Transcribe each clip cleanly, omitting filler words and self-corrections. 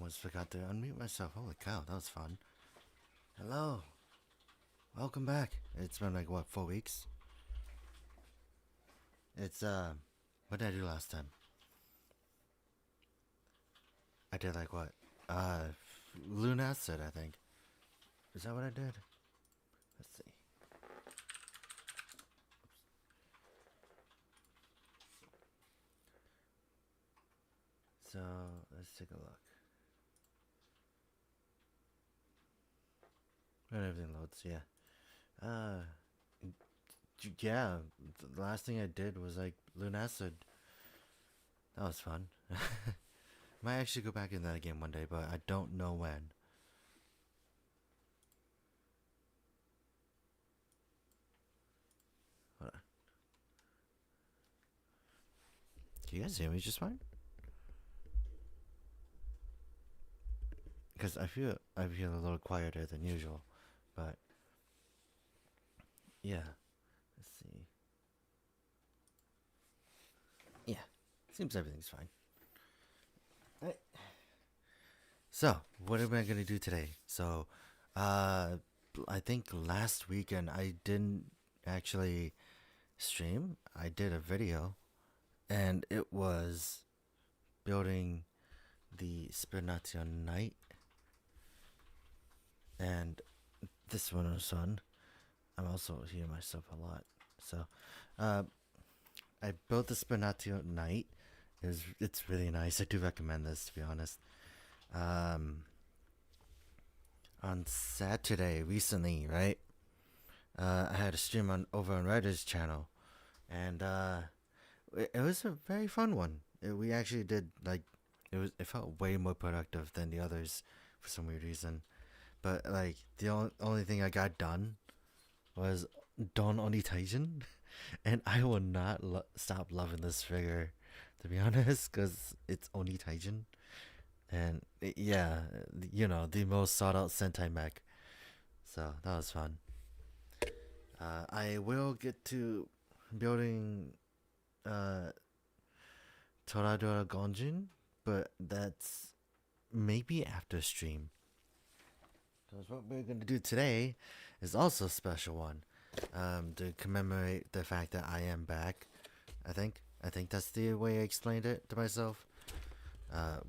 almost forgot to unmute myself. Holy cow, that was fun. Hello. Welcome back. It's been like, what, 4 weeks? It's, what did I do last time? I did like what? Lunacid, I think. Is that what I did? Let's see. So, let's take a look. When everything loads, yeah. Yeah, the last thing I did was like Lunacid. That was fun. Might actually go back in that again one day, but I don't know when. Hold on. Can you guys hear me just fine? Because I feel a little quieter than usual, but yeah. Let's see. Yeah, seems everything's fine. Right. So, what am I gonna do today? So, I think last weekend I didn't actually stream. I did a video, and it was building the Spination Knight, and this one was fun. I'm also hearing myself a lot, so I built the Spination Knight. It's really nice. I do recommend this, to be honest. On Saturday recently, right? I had a stream over on Ryder's channel, and it was a very fun one. We actually did like it felt way more productive than the others for some weird reason. But like the only thing I got done was Don Oni Taijin, and I will not stop loving this figure, to be honest, because it's Oni Taijin, and yeah, the most sought out Sentai mech. So that was fun. I will get to building Toradora Gonjin, but that's maybe after stream. Because what we're going to do today is also a special one, to commemorate the fact that I am back. I think that's the way I explained it to myself.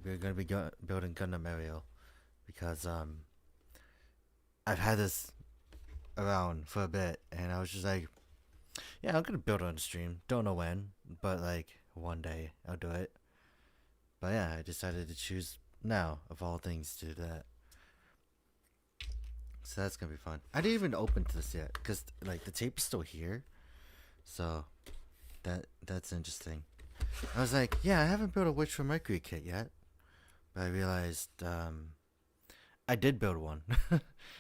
We're going to be building Gundam Ariel because I've had this around for a bit, and I was just like, yeah, I'm gonna build it on stream. Don't know when, but like one day I'll do it. But yeah, I decided to choose now of all things to do that. So that's gonna be fun. I didn't even open this yet because like the tape is still here, so that's interesting. I was like, yeah, I haven't built a Witch from Mercury kit yet, but I realized I did build one.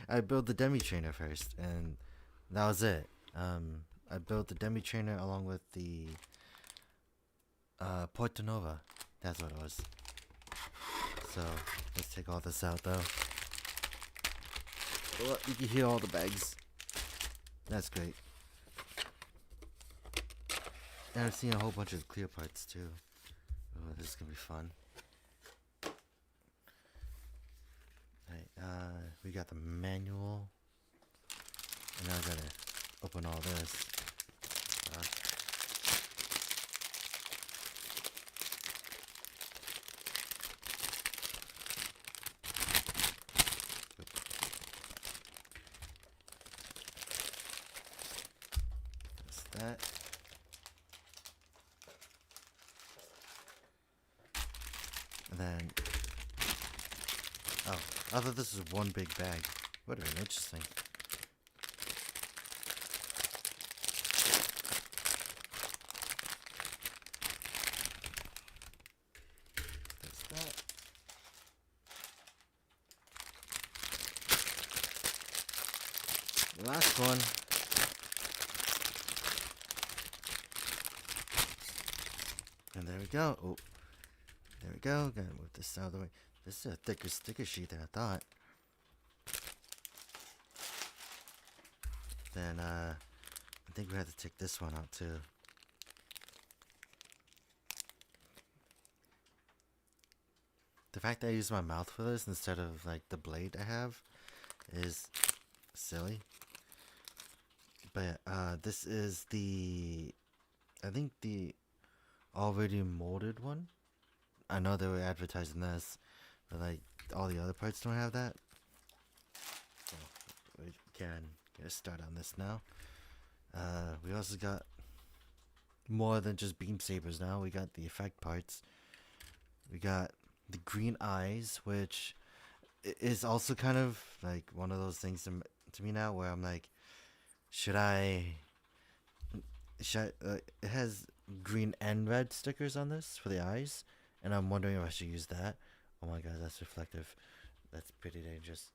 I built the Demi Trainer first, and that was it. I built the Demi Trainer along with the Porta Nova. That's what it was. So let's take all this out though. Oh, you can hear all the bags. That's great. And I've seen a whole bunch of clear parts too. Oh, this is gonna be fun. Right, we got the manual. And now I gotta open all this. That's that. And then, oh, I thought this was one big bag. Would have been interesting. That's that. The last one. And there we go. Oh, there we go. Gotta move this out of the way. This is a thicker sticker sheet than I thought. Then, I think we have to take this one out too. The fact that I use my mouth for this instead of like the blade I have is silly. But this is the, I think the already molded one. I know they were advertising this, but like all the other parts don't have that. So we can get a start on this now. We also got more than just beam sabers now. We got the effect parts. We got the green eyes, which is also kind of like one of those things to me now where I'm like, should I it has green and red stickers on this for the eyes, and I'm wondering if I should use that. Oh my god, that's reflective. That's pretty dangerous.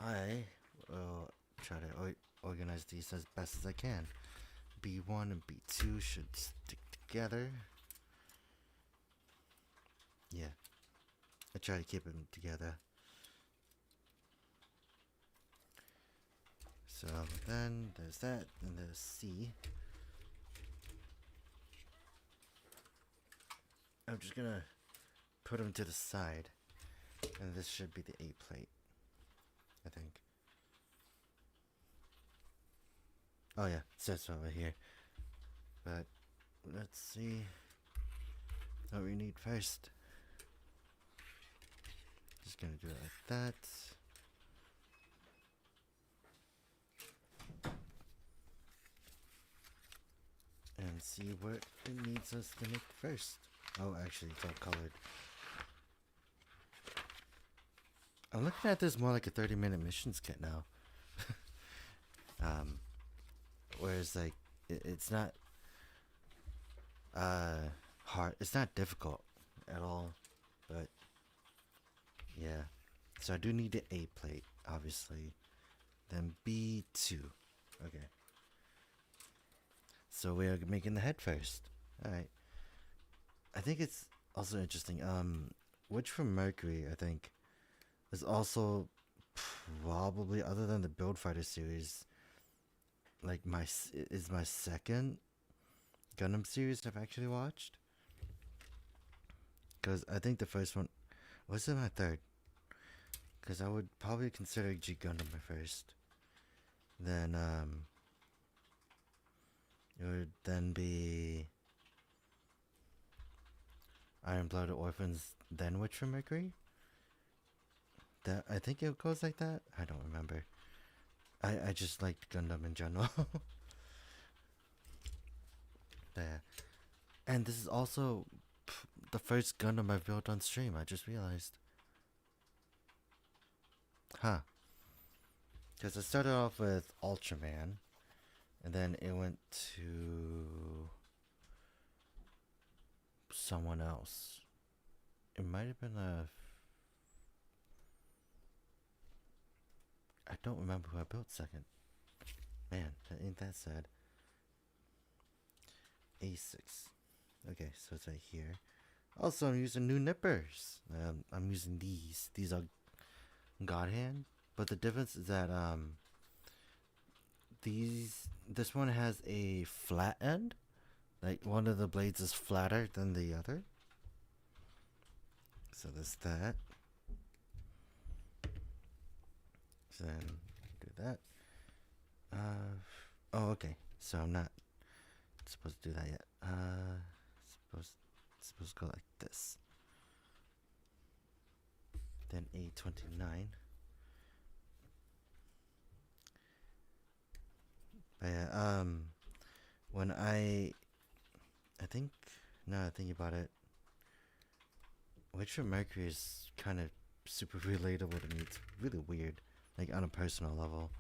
I will try to organize these as best as I can. B1 and B2 should stick together. Yeah, I try to keep them together. So then there's that, and there's C. I'm just gonna put them to the side, and this should be the A plate, I think. Oh yeah, it says over here. But let's see what we need first. Just gonna do it like that. And see what it needs us to make first. Oh, actually, it's all colored. I'm looking at this more like a 30-minute missions kit now. Whereas, like, it's not hard. It's not difficult at all. But, yeah. So I do need the A plate, obviously. Then B2. Okay. So we are making the head first. Alright. I think it's also interesting. Witch from Mercury, I think, is also probably, other than the Build Fighter series, like is my second Gundam series I've actually watched. Because I think the first one was my third. Because I would probably consider G Gundam my first. Then it would then be Iron Blooded Orphans, then Witch from Mercury. That, I think it goes like that. I don't remember. I just liked Gundam in general. Yeah. And this is also the first Gundam I've built on stream. I just realized. Huh. Because I started off with Ultraman, and then it went to someone else. It might have been a... I don't remember who I built second. Man, ain't that sad. A6. Okay, so it's right here. Also, I'm using new nippers. I'm using these. These are God Hand. But the difference is that this one has a flat end. Like, one of the blades is flatter than the other. So there's that. So then do that. Oh, okay. So I'm not supposed to do that yet. Supposed to go like this. Then A29. But yeah, when I think, now that I think about it, Witch from Mercury is kind of super relatable to me. It's really weird, like on a personal level,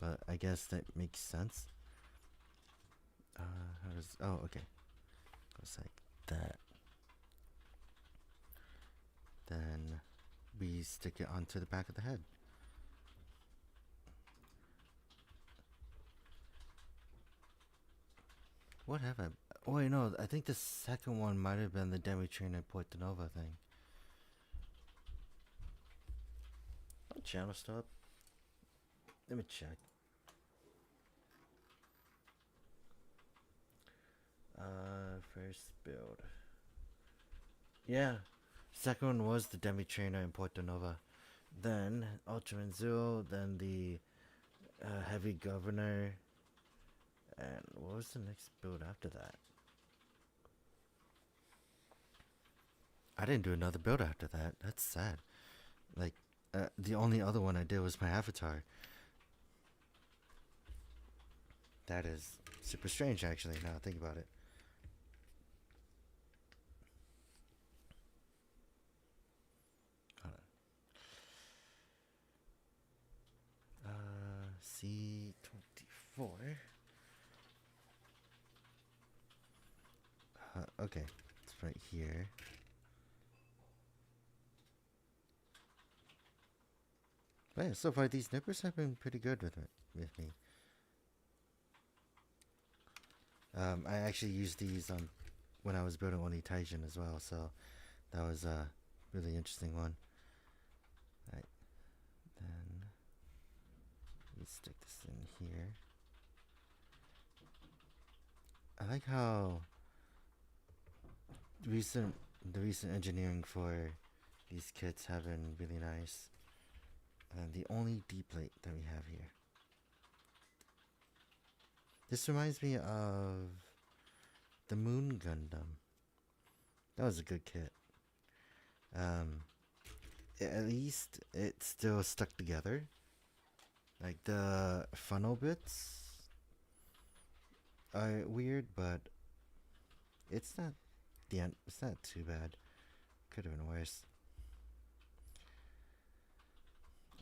but I guess that makes sense. How does, oh, okay, goes like that. Then we stick it onto the back of the head. What have I? Oh wait, no, I think the second one might have been the Demi Trainer Porta Nova thing. Oh, channel stop. Let me check. First build. Yeah. Second one was the Demi Trainer in Porto Nova. Then Ultraman Zero. Then the Heavy Governor. And what was the next build after that? I didn't do another build after that. That's sad. Like, the only other one I did was my avatar. That is super strange, actually, now I think about it. C24. Okay, it's right here. But yeah, so far these nippers have been pretty good with me. I actually used these on when I was building Oni Taijin as well, so that was a really interesting one. Right, then we stick this in here. I like how the recent engineering for these kits have been really nice. And the only D plate that we have here. This reminds me of the Moon Gundam. That was a good kit. At least it still stuck together. Like the funnel bits are weird, but it's not the end. It's not too bad. Could have been worse.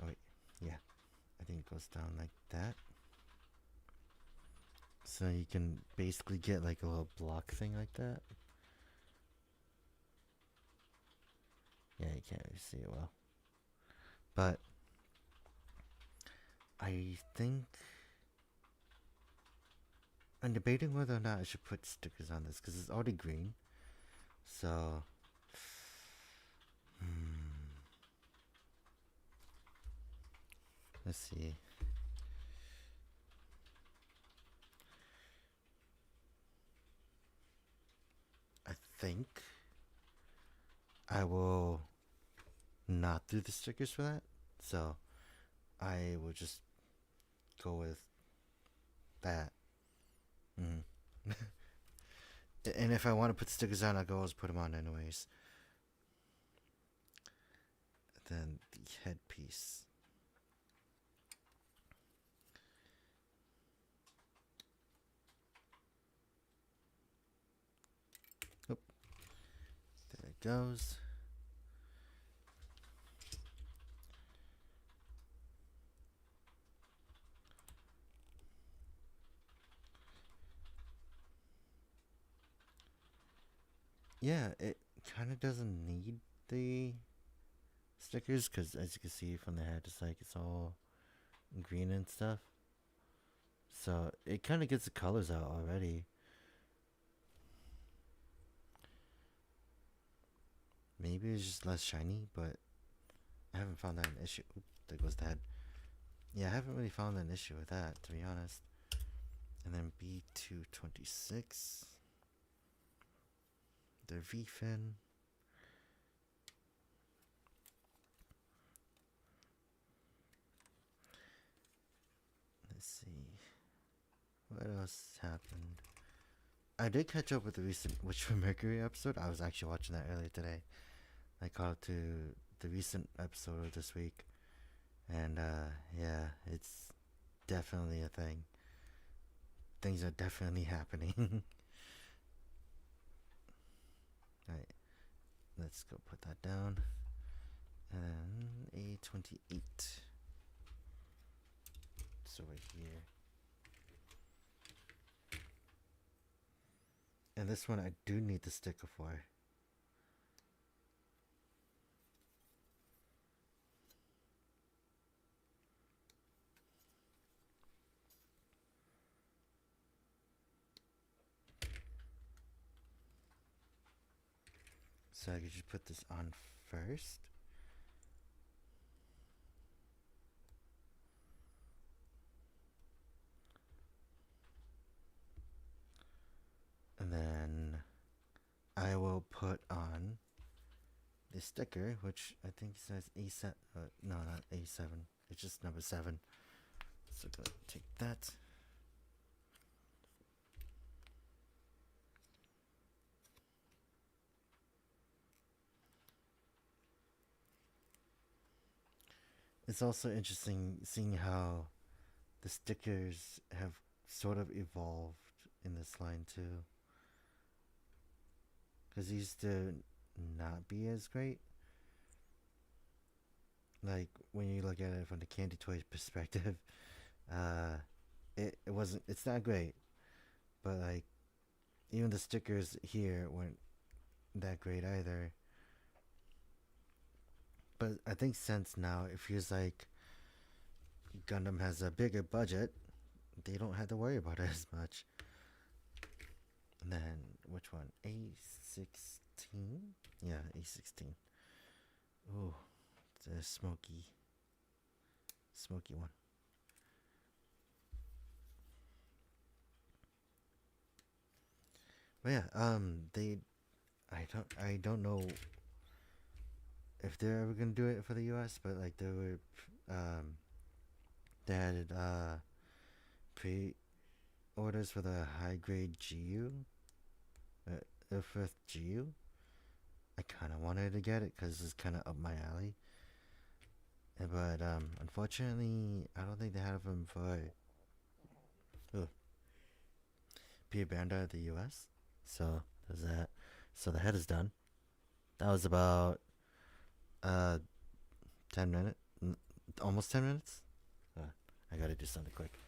Oh wait, yeah. I think it goes down like that. So you can basically get like a little block thing like that. Yeah, you can't really see it well. But I think I'm debating whether or not I should put stickers on this because it's already green. So let's see. I think I will not do the stickers for that. So I will just go with that. And if I want to put stickers on, I'll go always put them on anyways. Then the headpiece. Oh, there it goes. Yeah, it kind of doesn't need the stickers because as you can see from the head, it's all green and stuff. So it kind of gets the colors out already. Maybe it's just less shiny, but I haven't found that an issue. Oop, there goes the head. Yeah, I haven't really found an issue with that, to be honest. And then B226. The V-fin. Let's see. What else happened? I did catch up with the recent Witch from Mercury episode. I was actually watching that earlier today. I caught to the recent episode of this week. And yeah, it's definitely a thing. Things are definitely happening. Alright, let's go put that down. And A28. It's over here. And this one I do need the sticker for. So I could just put this on first. And then I will put on the sticker, which I think says A7. No, not A7. It's just number 7. So go take that. It's also interesting seeing how the stickers have sort of evolved in this line too. Because they used to not be as great. Like when you look at it from the Candy Toy perspective, uh, it wasn't. It's not great, but like even the stickers here weren't that great either. But I think since now it feels like Gundam has a bigger budget, they don't have to worry about it as much. And then which one? A16? Yeah, A16. Ooh, the smoky one. But yeah, I don't know if they're ever gonna do it for the U.S., but like um, they had pre-orders for the high grade GU, the fifth GU. I kind of wanted to get it because it's kind of up my alley. But unfortunately, I don't think they have them for P Banda the US. So there's that. So the head is done. That was about uh 10 minutes, almost 10 minutes. I gotta do something quick.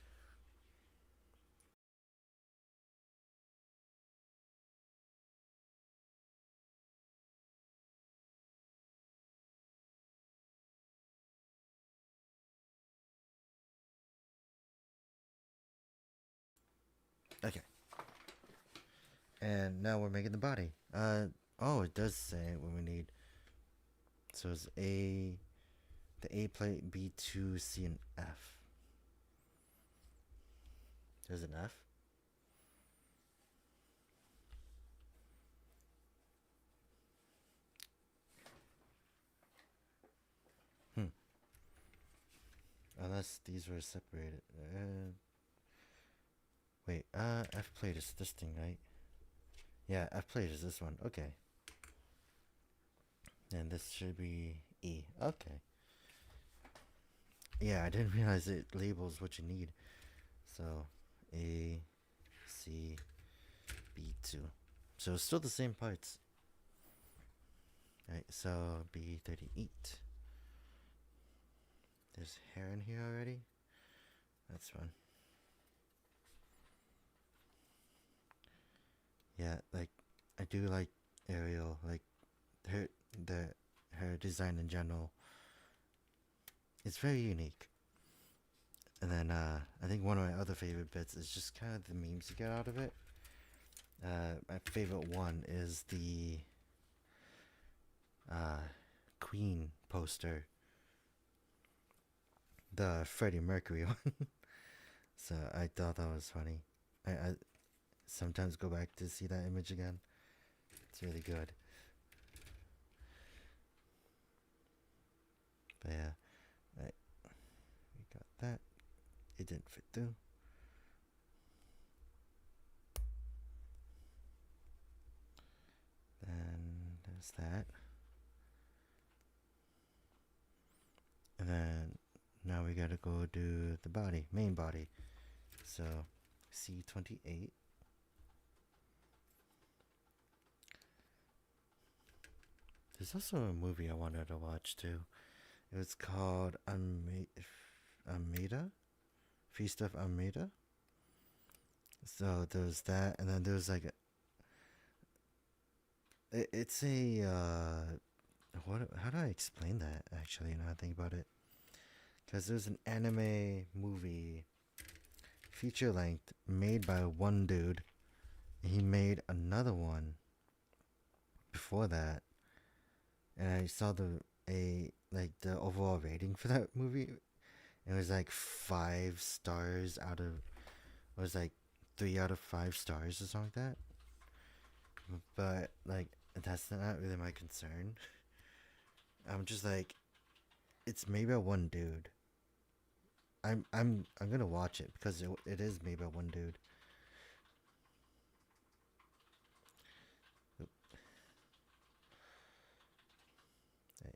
Okay. And now we're making the body. Oh, it does say what we need. So it's the A plate, B2, C, and F. There's an F. Hmm. Unless these were separated. Wait, F plate is this thing, right? Yeah, F plate is this one. Okay. And this should be E. Okay. Yeah, I didn't realize it labels what you need. So, A, C, B2. So it's still the same parts. Right, so B38. There's hair in here already? That's fun. Yeah, like, I do like Ariel, like, her, the, her design in general. It's very unique. And then, I think one of my other favorite bits is just kind of the memes you get out of it. My favorite one is the uh, Queen poster, the Freddie Mercury one. So I thought that was funny. I sometimes go back to see that image again. It's really good. But yeah, right, we got that. It didn't fit through. Then there's that. And then now we gotta go do the body, main body. So C28. There's also a movie I wanted to watch too. It was called Amida, Feast of Amida. So there's that, and then there's like it's a what? How do I explain that? Actually, now I think about it, because there's an anime movie feature length made by one dude. He made another one before that, and I saw the overall rating for that movie. It was like 5 stars out of, it was like 3 out of 5 stars or something like that. but like that's not really my concern. I'm just like, it's made by one dude. I'm gonna watch it because it is made by one dude. Hey,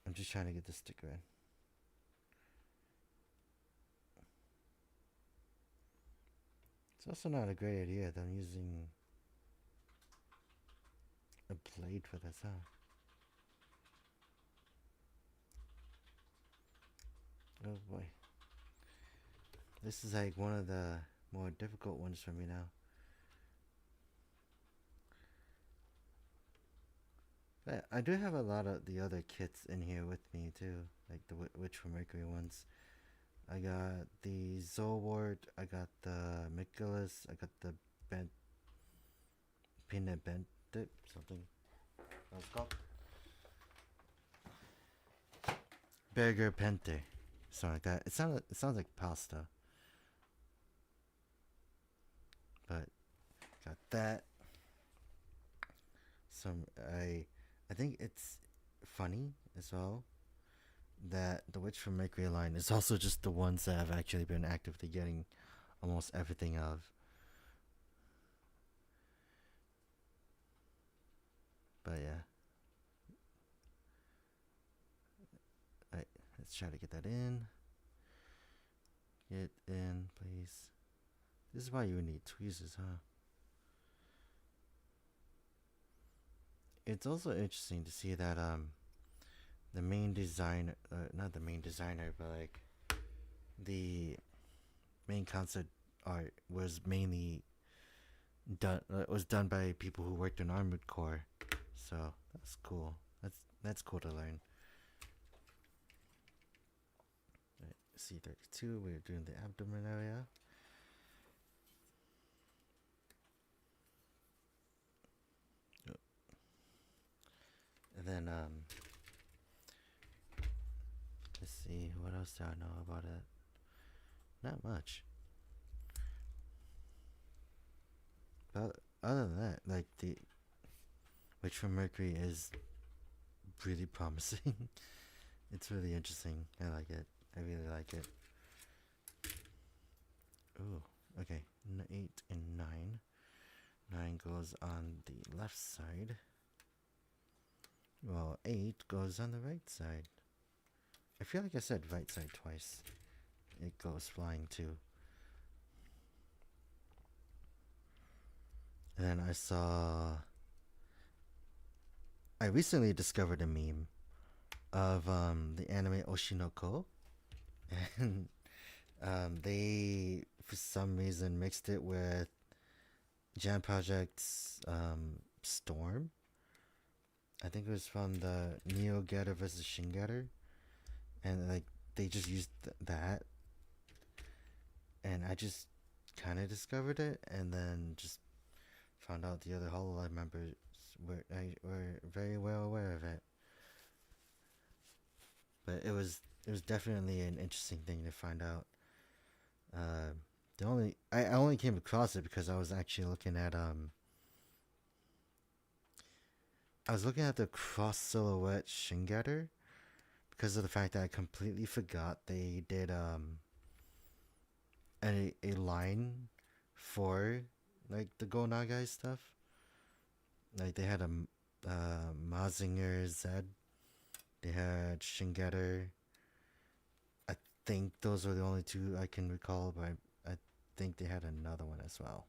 I'm just trying to get the sticker in. It's also not a great idea that I'm using a blade for this, huh? Oh boy. This is like one of the more difficult ones for me now. But I do have a lot of the other kits in here with me too, like the Witch from Mercury ones. I got the Zolwart, I got the Michaelis, I got the Bent, Peanut Bent Dip, something. What's it called? Burger Pente. Something like that. It sounds like pasta. But got that. Some I think it's funny as well that the Witch from Mercury line is also just the ones that I've actually been actively getting almost everything of. But yeah. Alright, let's try to get that in. Get in, please. This is why you would need tweezers, huh? It's also interesting to see that the main designer, not the main designer, but like the main concept art was mainly done by people who worked in Armored Core. So that's cool. That's cool to learn. Right, C32, we're doing the abdomen area. And then let's see, what else do I know about it? Not much. But other than that, like the Witch from Mercury is really promising. It's really interesting. I like it. I really like it. Ooh, okay. 8 and 9. 9 goes on the left side. Well, 8 goes on the right side. I feel like I said right side twice. It goes flying too. And then I recently discovered a meme of the anime Oshinoko. And they, for some reason, mixed it with Jam Project's Storm. I think it was from the Neo Getter versus Shin Getter. And like they just used that. And I just kind of discovered it and then just found out the other HoloLive members were very well aware of it. But it was definitely an interesting thing to find out. I only came across it because I was actually looking at the cross silhouette Shingetter because of the fact that I completely forgot they did a line for like the Go Nagai stuff. Like they had a Mazinger Z, they had Shingetter. I think those are the only two I can recall, but I think they had another one as well.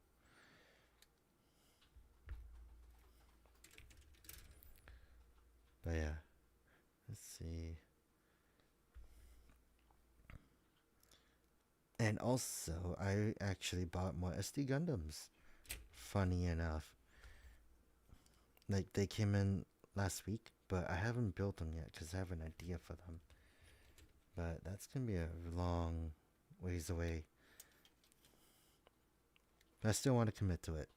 But yeah, let's see. And also, I actually bought more SD Gundams. Funny enough. Like, they came in last week, but I haven't built them yet because I have an idea for them. But that's going to be a long ways away. But I still want to commit to it.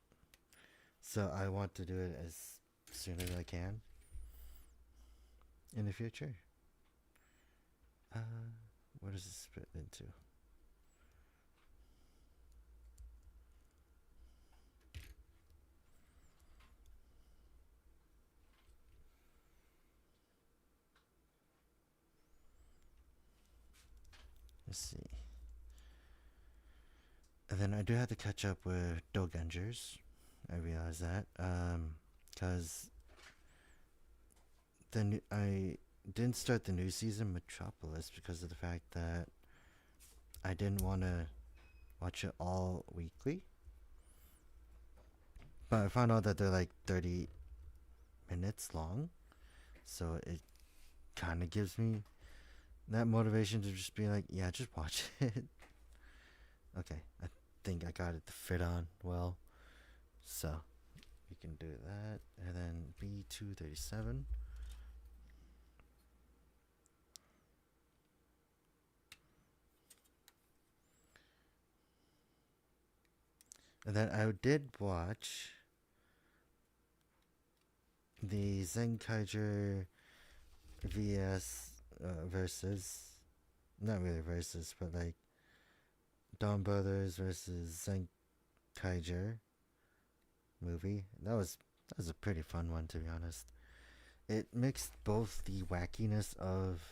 So I want to do it as soon as I can in the future. What does this split into? Let's see. And then I do have to catch up with Dogengers. I realize that. Because I didn't start the new season, Metropolis, because of the fact that I didn't want to watch it all weekly. But I found out that they're like 30 minutes long. So it kind of gives me that motivation to just be like, yeah, just watch it. Okay, I think I got it to fit on well. So we can do that. And then B237. And then I did watch the Zenkaiger VS versus, not really versus, but like Dawn Brothers versus Zenkaiger movie. That was a pretty fun one, to be honest. It mixed both the wackiness of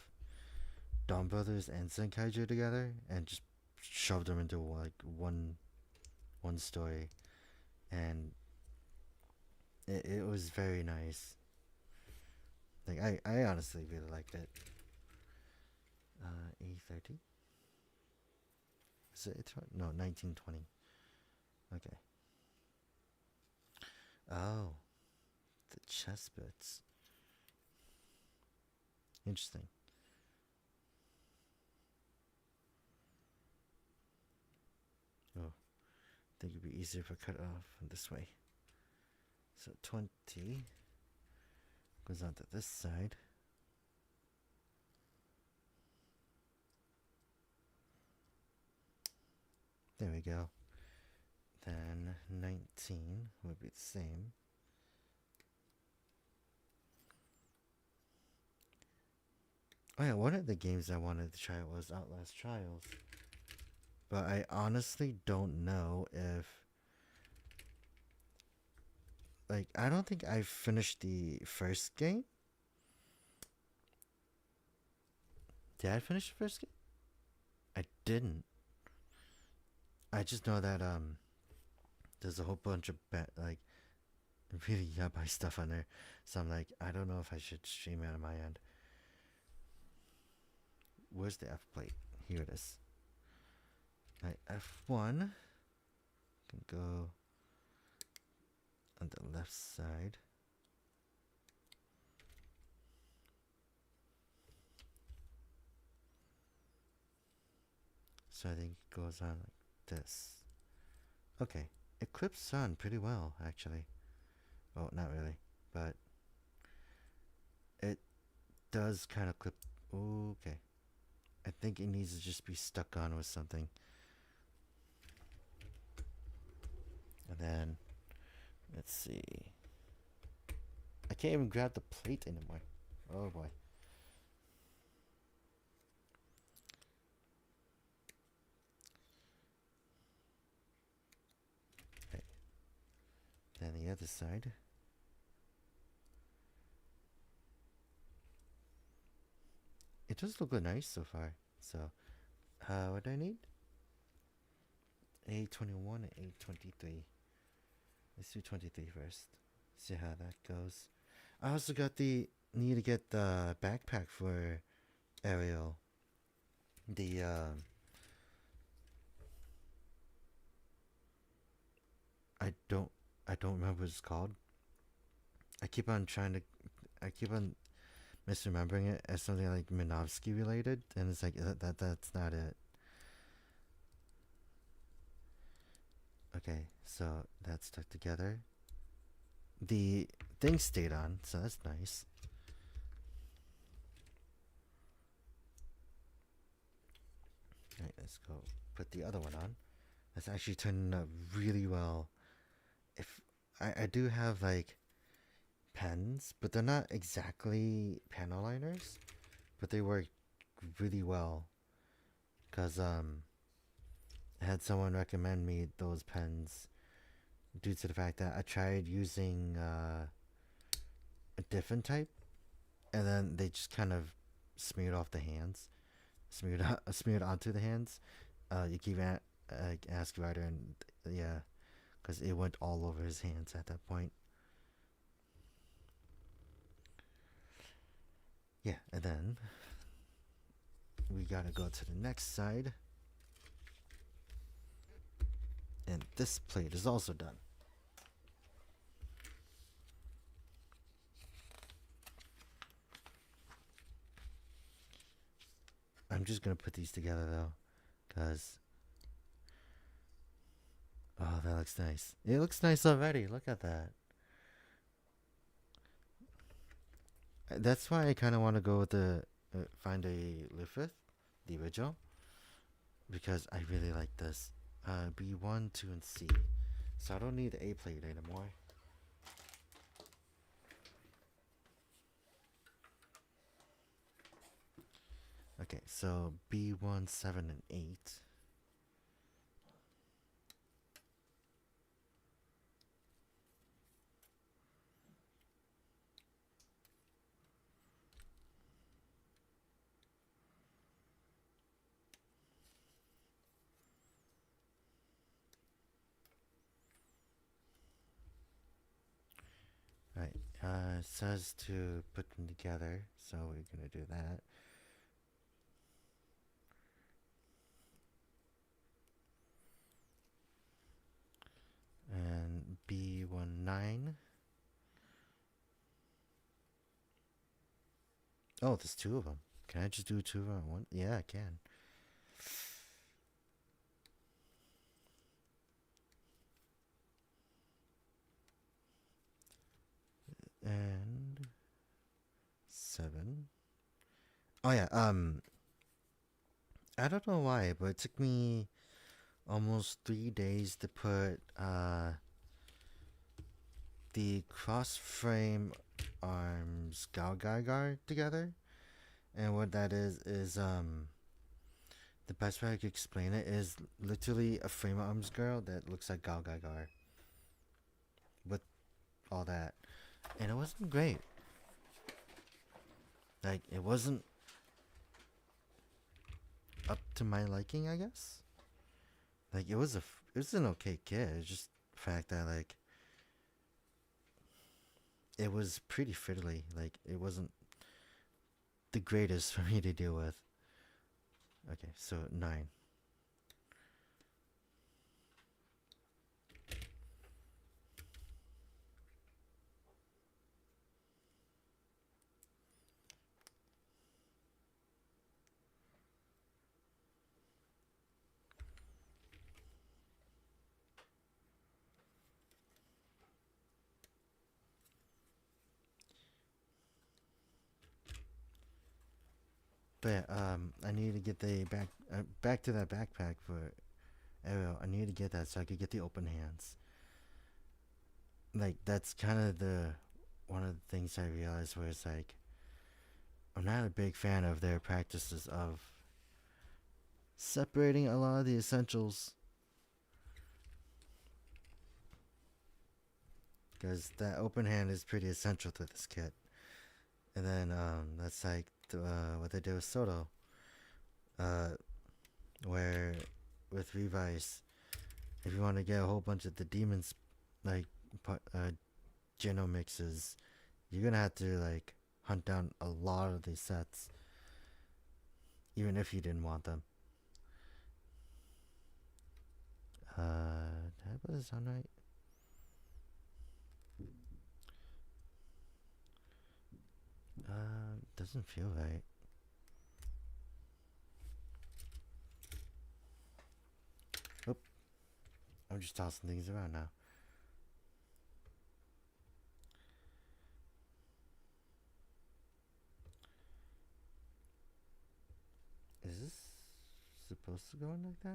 Dawn Brothers and Zenkaiger together and just shoved them into like one story, and it was very nice. Like I honestly really liked it. A30. Is it no 1920? Okay. Oh, the chess bits. Interesting. Oh, I think it'd be easier if I cut it off this way. So 20 goes on to this side. There we go. Then 19 would be the same. Oh yeah, one of the games I wanted to try was Outlast Trials. But I honestly don't know if, like, I don't think I finished the first game. Did I finish the first game? I didn't. I just know that there's a whole bunch of like really yabai stuff on there. So I'm like, I don't know if I should stream it on my end. Where's the F plate? Here it is. My F1 can go on the left side. So I think it goes on like this. Okay, it clips on pretty well, actually. Well, not really, but it does kind of clip. Okay. I think it needs to just be stuck on with something. And then, let's see. I can't even grab the plate anymore. Oh boy. Okay. Then the other side. It does look nice so far. So, what do I need? A21 and A23. Let's do 23 first. See how that goes. I also need to get the backpack for Ariel. The, I don't remember what it's called. I keep on misremembering it as something like Minovsky related, and it's like that's not it. Okay, so that's stuck together. The thing stayed on, so that's nice. Alright, let's go put the other one on. That's actually turning out really well. If I do have like pens, but they're not exactly pen aligners, but they work really well. Cause I had someone recommend me those pens due to the fact that I tried using a different type, and then they just kind of smeared off the hands. smeared onto the hands. You keep ask Ryder, and yeah, because it went all over his hands at that point. Yeah, and then we gotta go to the next side, and this plate is also done. I'm just gonna put these together though, cause oh, that looks nice. It looks nice already. Look at that. That's why I kind of want to go with the find a Lifith, the original, because I really like this. B1, 2, and C. So I don't need the A plate anymore. Okay, so B1, 7, and 8. Right. It says to put them together, so we're gonna do that. And B1, 9. Oh, there's two of them. Can I just do two of them at one? Yeah, I can. And 7. Oh yeah. I don't know why, but it took me almost 3 days to put the cross frame arms Galgaigar together. And what that is the best way I could explain it is literally a frame arms girl that looks like Galgaigar with all that. And it wasn't great. Like, it wasn't up to my liking, I guess. Like, it was an okay kit. It's just the fact that, like, it was pretty fiddly. Like, it wasn't the greatest for me to deal with. Okay, so 9. But yeah, I need to get the back to that backpack for Ariel. I need to get that so I could get the open hands. Like, that's kind of the one of the things I realized where it's like I'm not a big fan of their practices of separating a lot of the essentials, because that open hand is pretty essential to this kit. And then that's like what they did with Soto, uh, where with Revice, if you want to get a whole bunch of the demons, like Geno mixes, you're gonna have to like hunt down a lot of these sets, even if you didn't want them. Did I put this on right? Doesn't feel right. Oop. I'm just tossing things around now. Is this supposed to go in like that?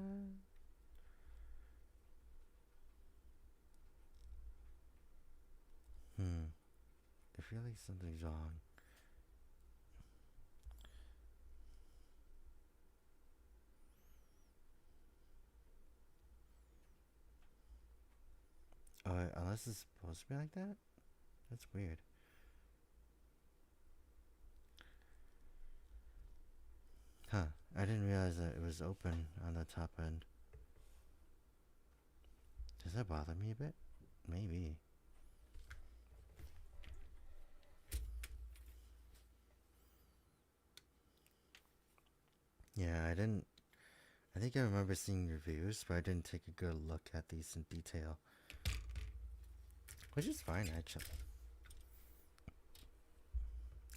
I feel like something's wrong. Oh, unless it's supposed to be like that? That's weird. Huh. I didn't realize that it was open on the top end. Does that bother me a bit? Maybe. Yeah, I didn't. I think I remember seeing reviews, but I didn't take a good look at these in detail. Which is fine, actually.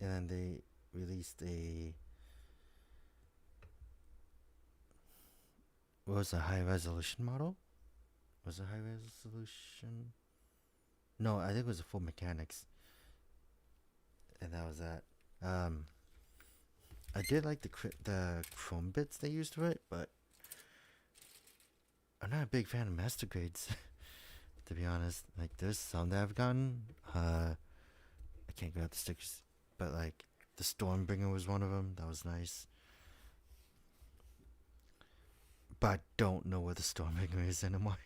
And then they released a. What was a high resolution model? Was it high resolution? No, I think it was a full mechanics. And that was that. I did like the chrome bits they used for it, but I'm not a big fan of master grades, to be honest. Like, there's some that I've gotten. I can't grab the stickers, but like the Stormbringer was one of them. That was nice. But I don't know where the Stormbringer is anymore.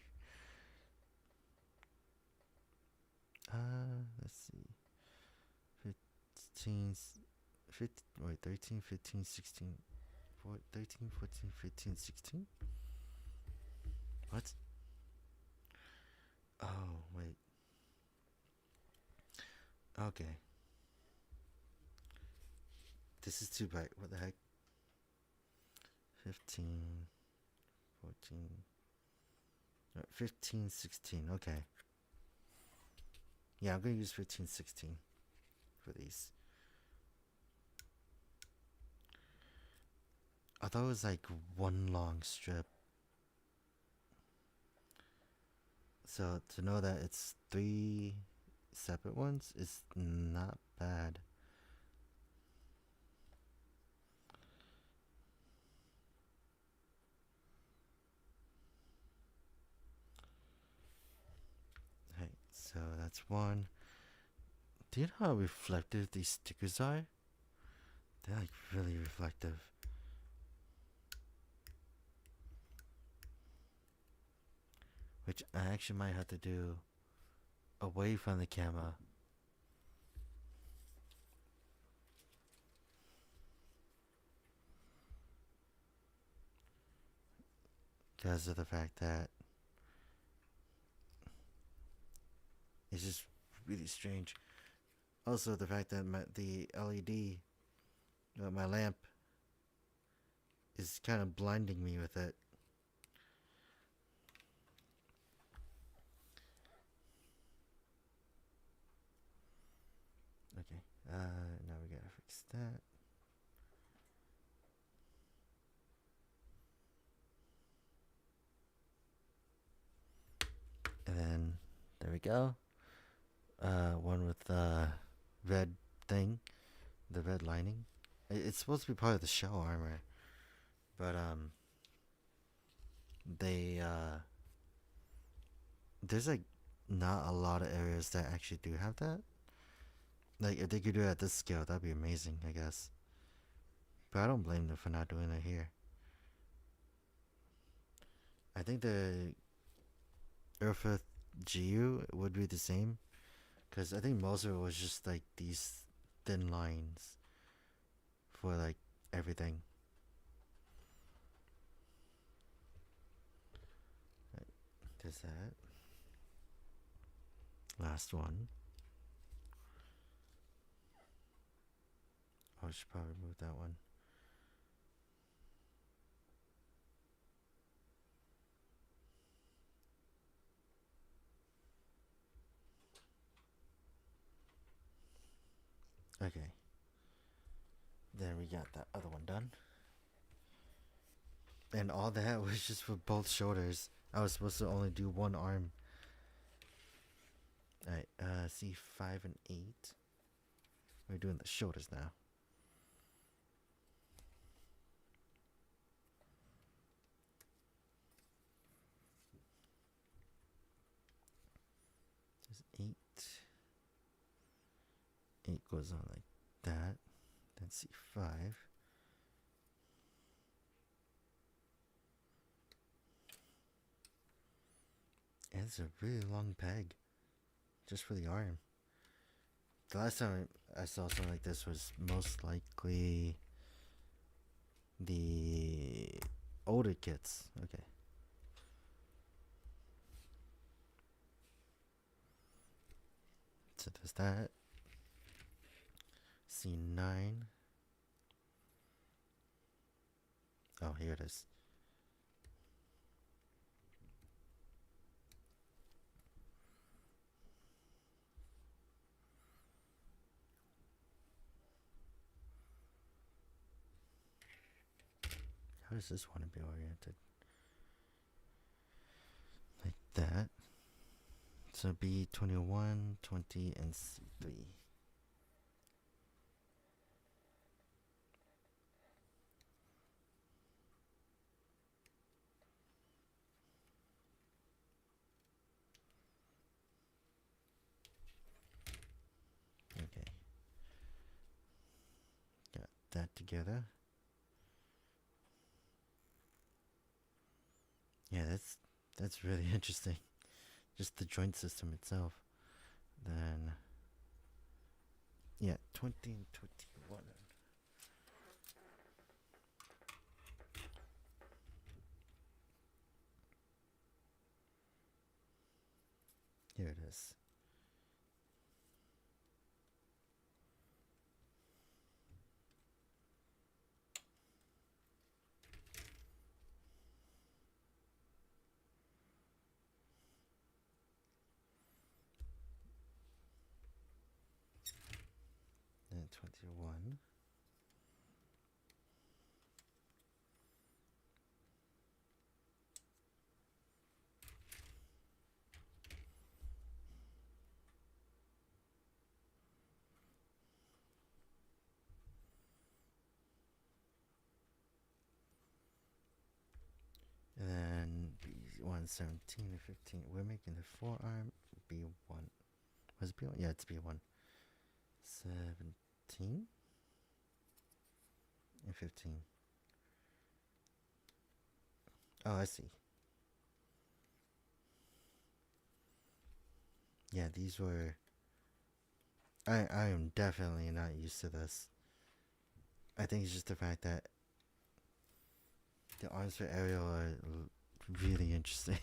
Let's see. 15, 15 wait, 13, 15, 16, 13, 14, 15, 16? What? Oh, wait. Okay. This is too bright. What the heck? 15, 14, 15, 16. Okay. Yeah, I'm going to use 15, 16 for these. I thought it was like one long strip. So to know that it's 3 separate ones is not bad. Hey, so that's one. Do you know how reflective these stickers are? They're like really reflective. Which I actually might have to do away from the camera. Because of the fact that it's just really strange. Also, the fact that the LED, my lamp, is kind of blinding me with it. Okay, now we gotta fix that. And then, there we go. One with the red thing, the red lining. It's supposed to be part of the shell armor, but they there's like not a lot of areas that actually do have that. Like, if they could do it at this scale, that'd be amazing, I guess. But I don't blame them for not doing it here. I think the Earth GU would be the same, because I think most of it was just like these thin lines for like everything. Right, there's that. Last one. Oh, I should probably move that one. Okay. Then we got that other one done. And all that was just for both shoulders. I was supposed to only do one arm. Alright, C5 and 8. We're doing the shoulders now. There's 8. 8 goes on like that. Then C5. And it's a really long peg. Just for the arm. The last time I saw something like this was most likely the older kits. Okay. So there's that. C9. Oh, here it is. How does this want to be oriented? Like that. So B21, 20, and C3. Okay. Got that together. Yeah, that's really interesting. Just the joint system itself. Then yeah, 20 and 21. Here it is. And 21. And then B1, 17 and 15. We're making the forearm B1. Was it B1? Yeah, it's B1. 17 and 15. Oh, I see. Yeah, these were. I am definitely not used to this. I think it's just the fact that the arms for Ariel are really interesting.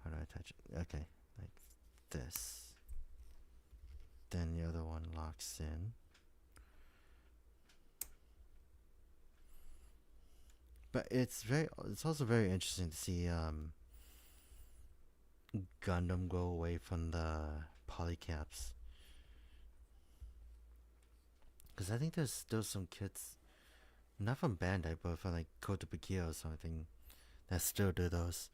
How do I touch it? Okay, like this. Then the other one locks in. But it's also very interesting to see Gundam go away from the polycaps. Because I think there's still some kits, not from Bandai, but from like Kotobukiya or something, that still do those.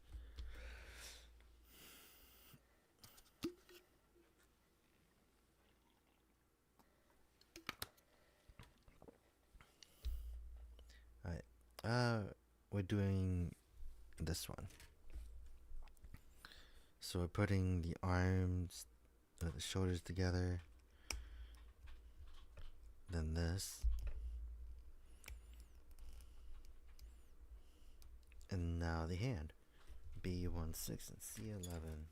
Alright. We're doing this one. So we're putting the arms, the shoulders together. Then this. And now the hand. B16 and C11.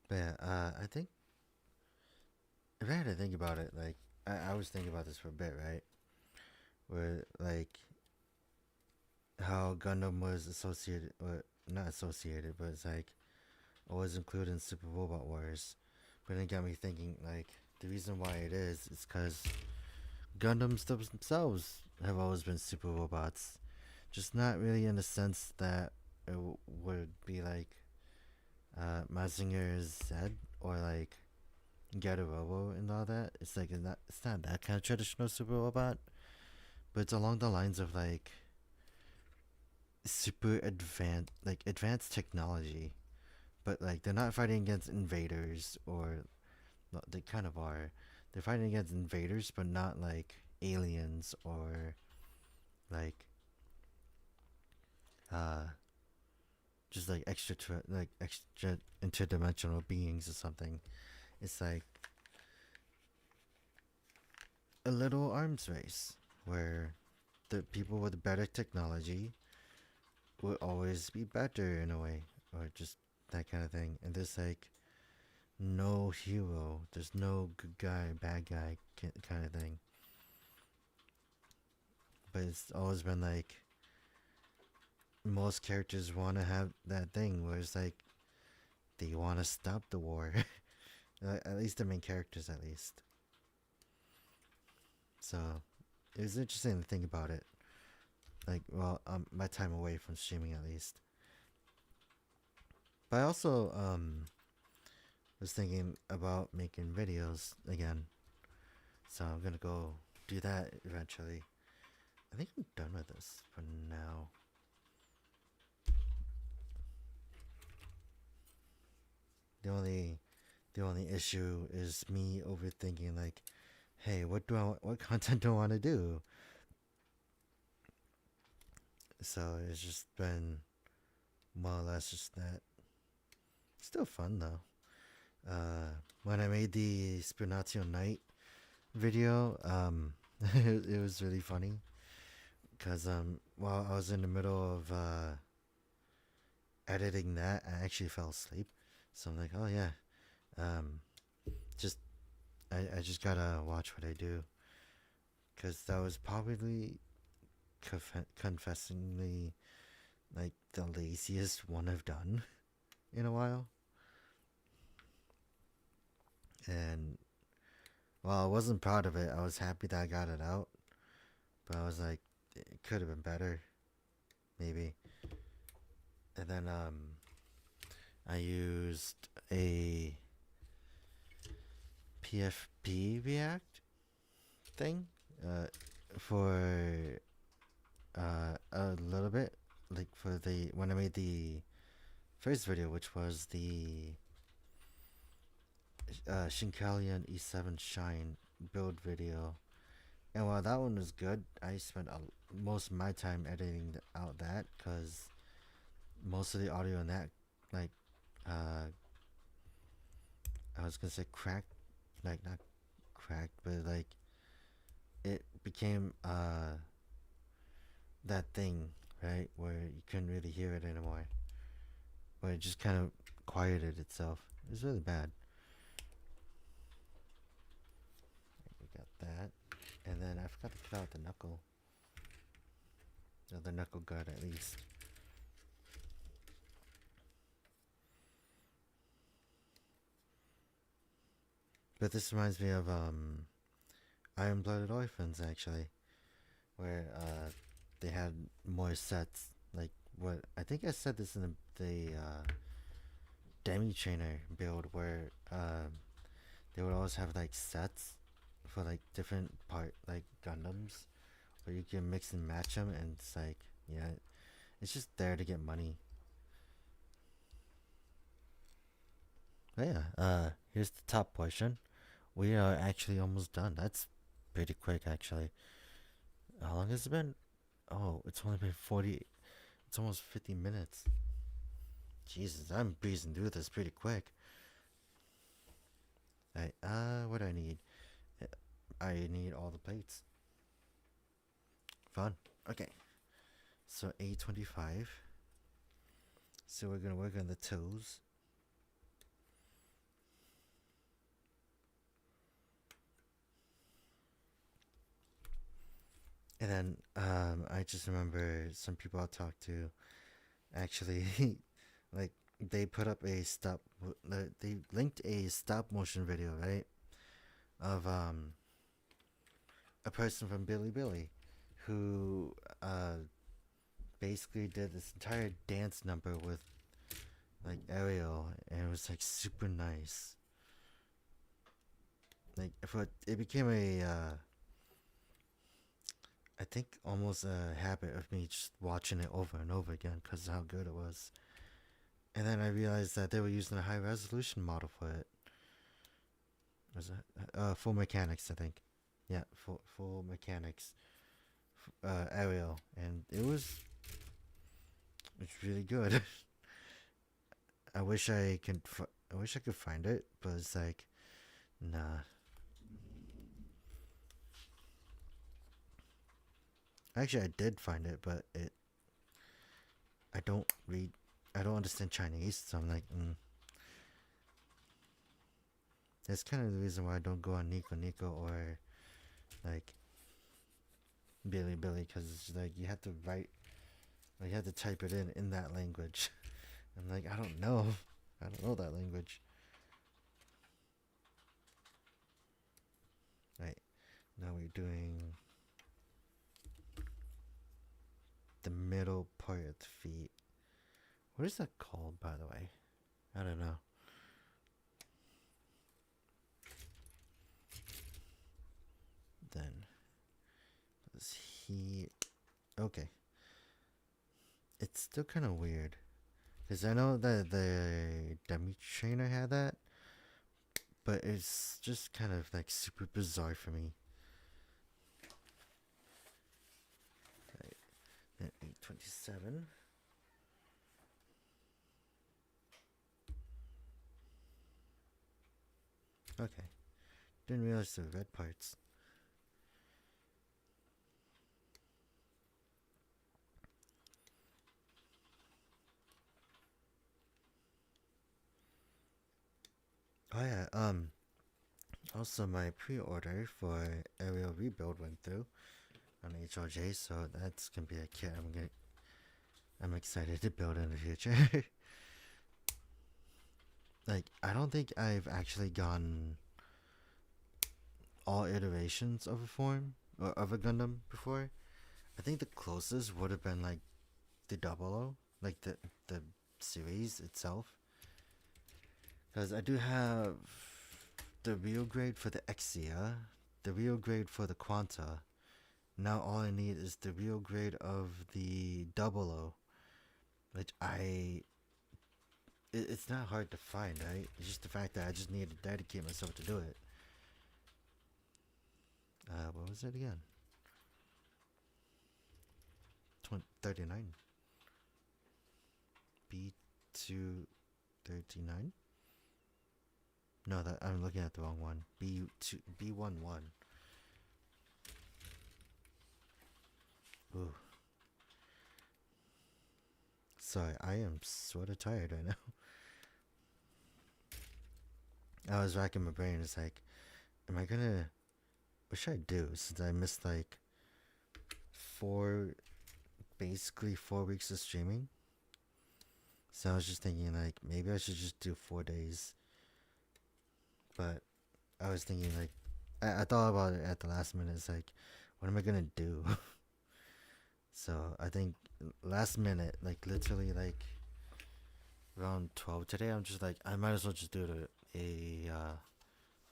But yeah, I think if I had to think about it, like I was thinking about this for a bit, right? Where like how Gundam was associated, or not associated, but it's like it was included in Super Robot Wars. But it got me thinking, like the reason why it is because Gundams themselves have always been super robots, just not really in the sense that it would be like Mazinger Z or like Robo and all that. It's not that kind of traditional super robot, but it's along the lines of like super advanced technology. But like they're not fighting against invaders, or well, they kind of are. They're fighting against invaders, but not like aliens or like uh just like extra interdimensional beings or something. It's like a little arms race where the people with better technology will always be better in a way. or just that kind of thing. And there's like no hero. There's no good guy, bad guy kind of thing. But it's always been like most characters want to have that thing where it's like they want to stop the war. At least the main characters, at least. So it was interesting to think about it. Like, well, my time away from streaming, at least. But I also was thinking about making videos again. So I'm gonna go do that eventually. I think I'm done with this for now. The only issue is me overthinking, like, hey, what content do I want to do? So it's just been more or less just that. Still fun though. When I made the Spinazio Night video, it was really funny because while I was in the middle of editing that, I actually fell asleep. So I'm like, oh yeah, um, just I just gotta watch what I do, because that was probably confessingly like the laziest one I've done in a while. And while I wasn't proud of it, I was happy that I got it out. But I was like, it could have been better, maybe. And then I used a PFP React thing for a little bit, like for the when I made the first video, which was the Shinkalian E7 Shine build video. And while that one was good, I spent most of my time editing out that, because most of the audio in that, like, I was gonna say cracked, like not cracked, but like it became that thing, right, where you couldn't really hear it anymore, where it just kind of quieted itself. It was really bad. We got that, and then I forgot to cut out the knuckle, the knuckle guard at least. But this reminds me of Iron Blooded Orphans, actually, where they had more sets. Like what I think I said this in the Demi Trainer build, where they would always have like sets for like different like Gundams, where you can mix and match them, and it's like, yeah, it's just there to get money. But yeah, here's the top portion. We are actually almost done. That's pretty quick, actually. How long has it been? Oh, it's only been 40. It's almost 50 minutes. Jesus, I'm breezing through this pretty quick. Right, what do I need? I need all the plates. Fun. Okay. So A25. So we're gonna work on the toes. And then I just remember some people I talked to actually like they put up they linked a stop motion video, right, of a person from Billy who basically did this entire dance number with like Ariel, and it was like super nice. Like it became a I think almost a habit of me just watching it over and over again because of how good it was. And then I realized that they were using a high resolution model for it. Was it full mechanics? I think. Yeah, full mechanics. Ariel, and it's really good. I wish I could. I wish I could find it, but it's like, nah. Actually, I did find it, but I don't read I don't understand Chinese, so I'm like, that's kind of the reason why I don't go on Nico Nico or like Billy Billy, because it's like you have to write, like you have to type it in that language. I'm like, I don't know, I don't know that language. Right, now we're doing the middle part of the feet. What is that called, by the way? I don't know. Then does he? Okay, it's still kind of weird because I know that the demi trainer had that, but it's just kind of like super bizarre for me. Right, then 827. Okay, didn't realize the red parts. Oh yeah. Also, my pre-order for Aerial Rebuild went through on HRJ, so that's gonna be a kit I'm excited to build in the future. Like, I don't think I've actually gone all iterations of a form or of a Gundam before. I think the closest would have been like the Double O, like the series itself. Because I do have the real grade for the Exia, the real grade for the Quanta. Now all I need is the real grade of the Double O, which it's not hard to find, right? It's just the fact that I just need to dedicate myself to do it. What was it again? 39. B239? No, that I'm looking at the wrong one. B11. Ooh. Sorry, I am sort of tired right now. I was racking my brain. It's like, am I gonna? What should I do since I missed like basically 4 weeks of streaming? So I was just thinking like maybe I should just do 4 days. But I was thinking like I thought about it at the last minute. It's like, what am I gonna do? So I think last minute, like literally like around 12 today, I'm just like I might as well just do a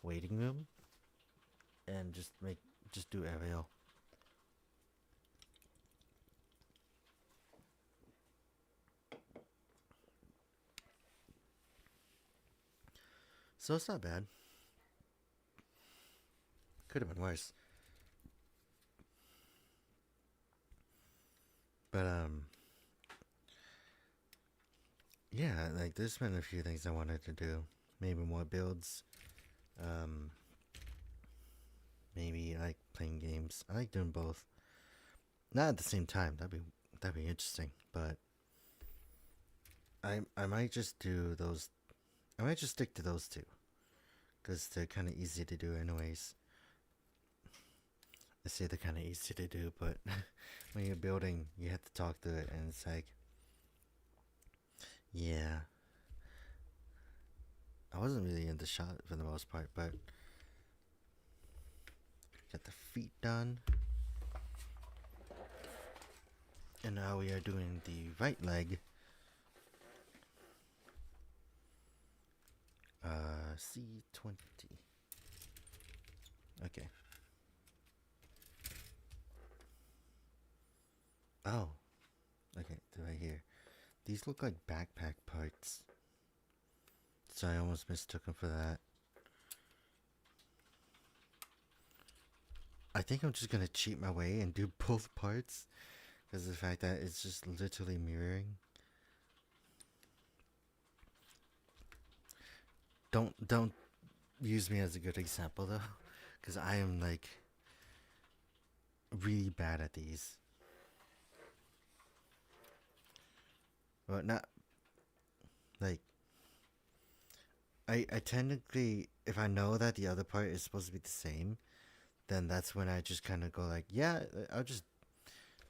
waiting room and just do aerial. So it's not bad. Could have been worse. But yeah, like there's been a few things I wanted to do. Maybe more builds. Um maybe like playing games. I like doing both. Not at the same time. That'd be interesting. But I might just do those. I might just stick to those two because they're kind of easy to do anyways. I say they're kind of easy to do, but when you're building, you have to talk to it, and it's like, yeah. I wasn't really in the shot for the most part, but got the feet done. And now we are doing the right leg. C20. Okay. Oh. Okay, right here. These look like backpack parts. So I almost mistook them for that. I think I'm just gonna cheat my way and do both parts. Because of the fact that it's just literally mirroring. Don't use me as a good example though. Because I am like really bad at these. Well, not Like, I technically, if I know that the other part is supposed to be the same, then that's when I just kind of go like, yeah, I'll just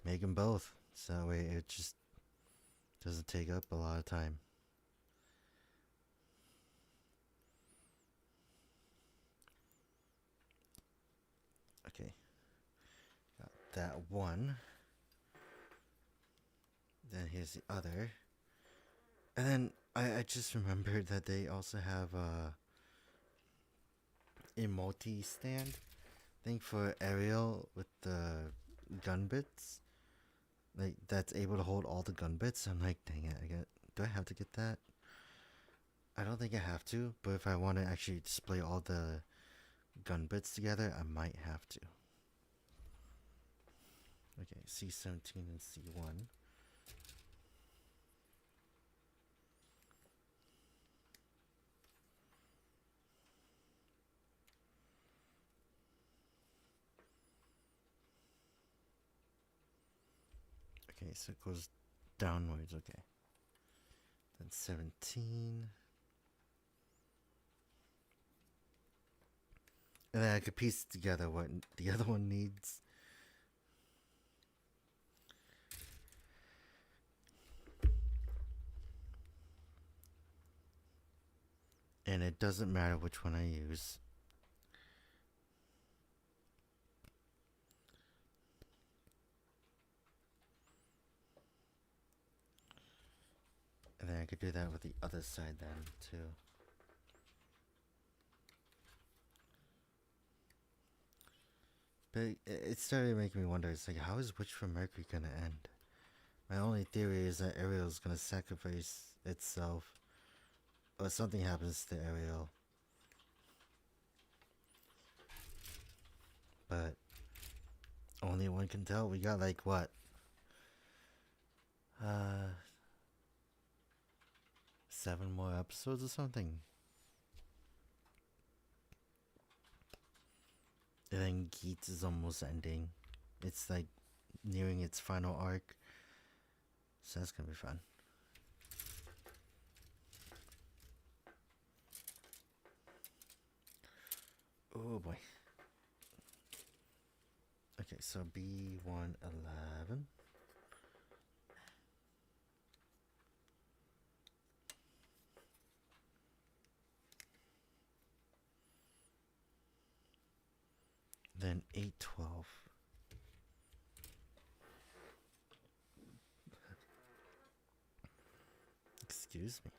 make them both. So that way it just doesn't take up a lot of time. Okay, got that one. Then here's the other. And then I just remembered that they also have a multi stand thing for aerial with the gun bits. Like, that's able to hold all the gun bits. I'm like, dang it, do I have to get that? I don't think I have to, but if I want to actually display all the gun bits together, I might have to. Okay, C17 and C1. Okay, so it goes downwards, okay. Then 17. And then I could piece together what the other one needs. And it doesn't matter which one I use. And then I could do that with the other side then, too. But it started making me wonder, it's like, how is Witch from Mercury gonna end? My only theory is that Ariel's gonna sacrifice itself. Or something happens to Ariel. But only one can tell. We got like what? 7 more episodes or something. And then Geats is almost ending. It's like nearing its final arc. So that's gonna be fun. Oh boy. Okay, so B111. Then 812. Excuse me.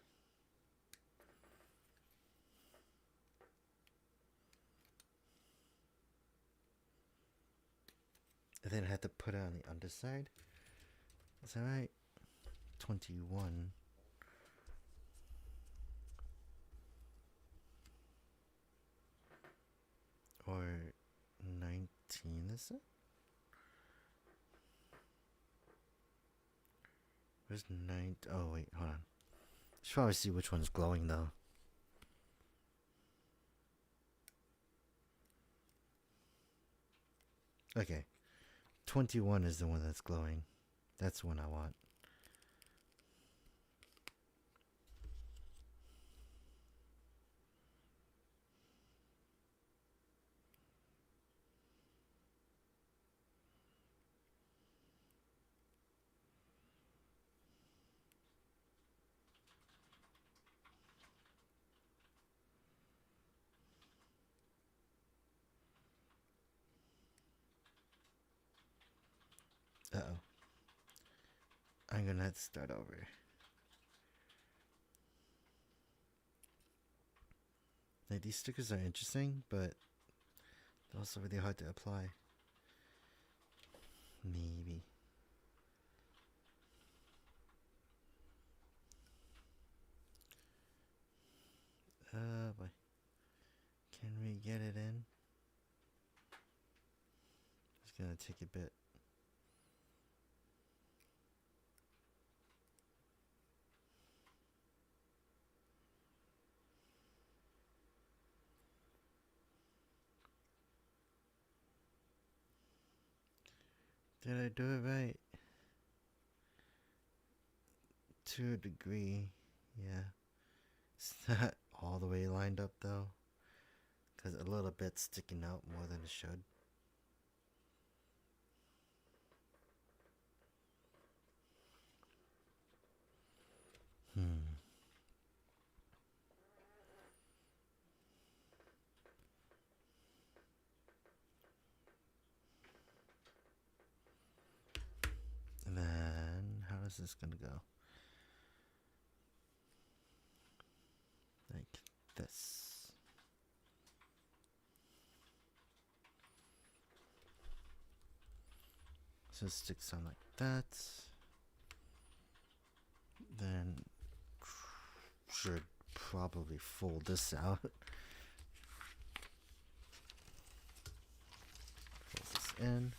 And then I had to put it on the underside. Is that right? 21. Or 19, is it? Where's 9? Oh, wait, hold on. Should probably see which one's glowing, though. Okay. 21 is the one that's glowing. That's the one I want. Uh-oh. I'm gonna have to start over. Like, these stickers are interesting, but they're also really hard to apply. Maybe. Boy. Can we get it in? It's gonna take a bit. Did I do it right? To a degree, yeah. It's not all the way lined up though, because a little bit sticking out more than it should. Hmm. And then how is this gonna go? Like this. So it sticks on like that. Then should probably fold this out. Fold this in.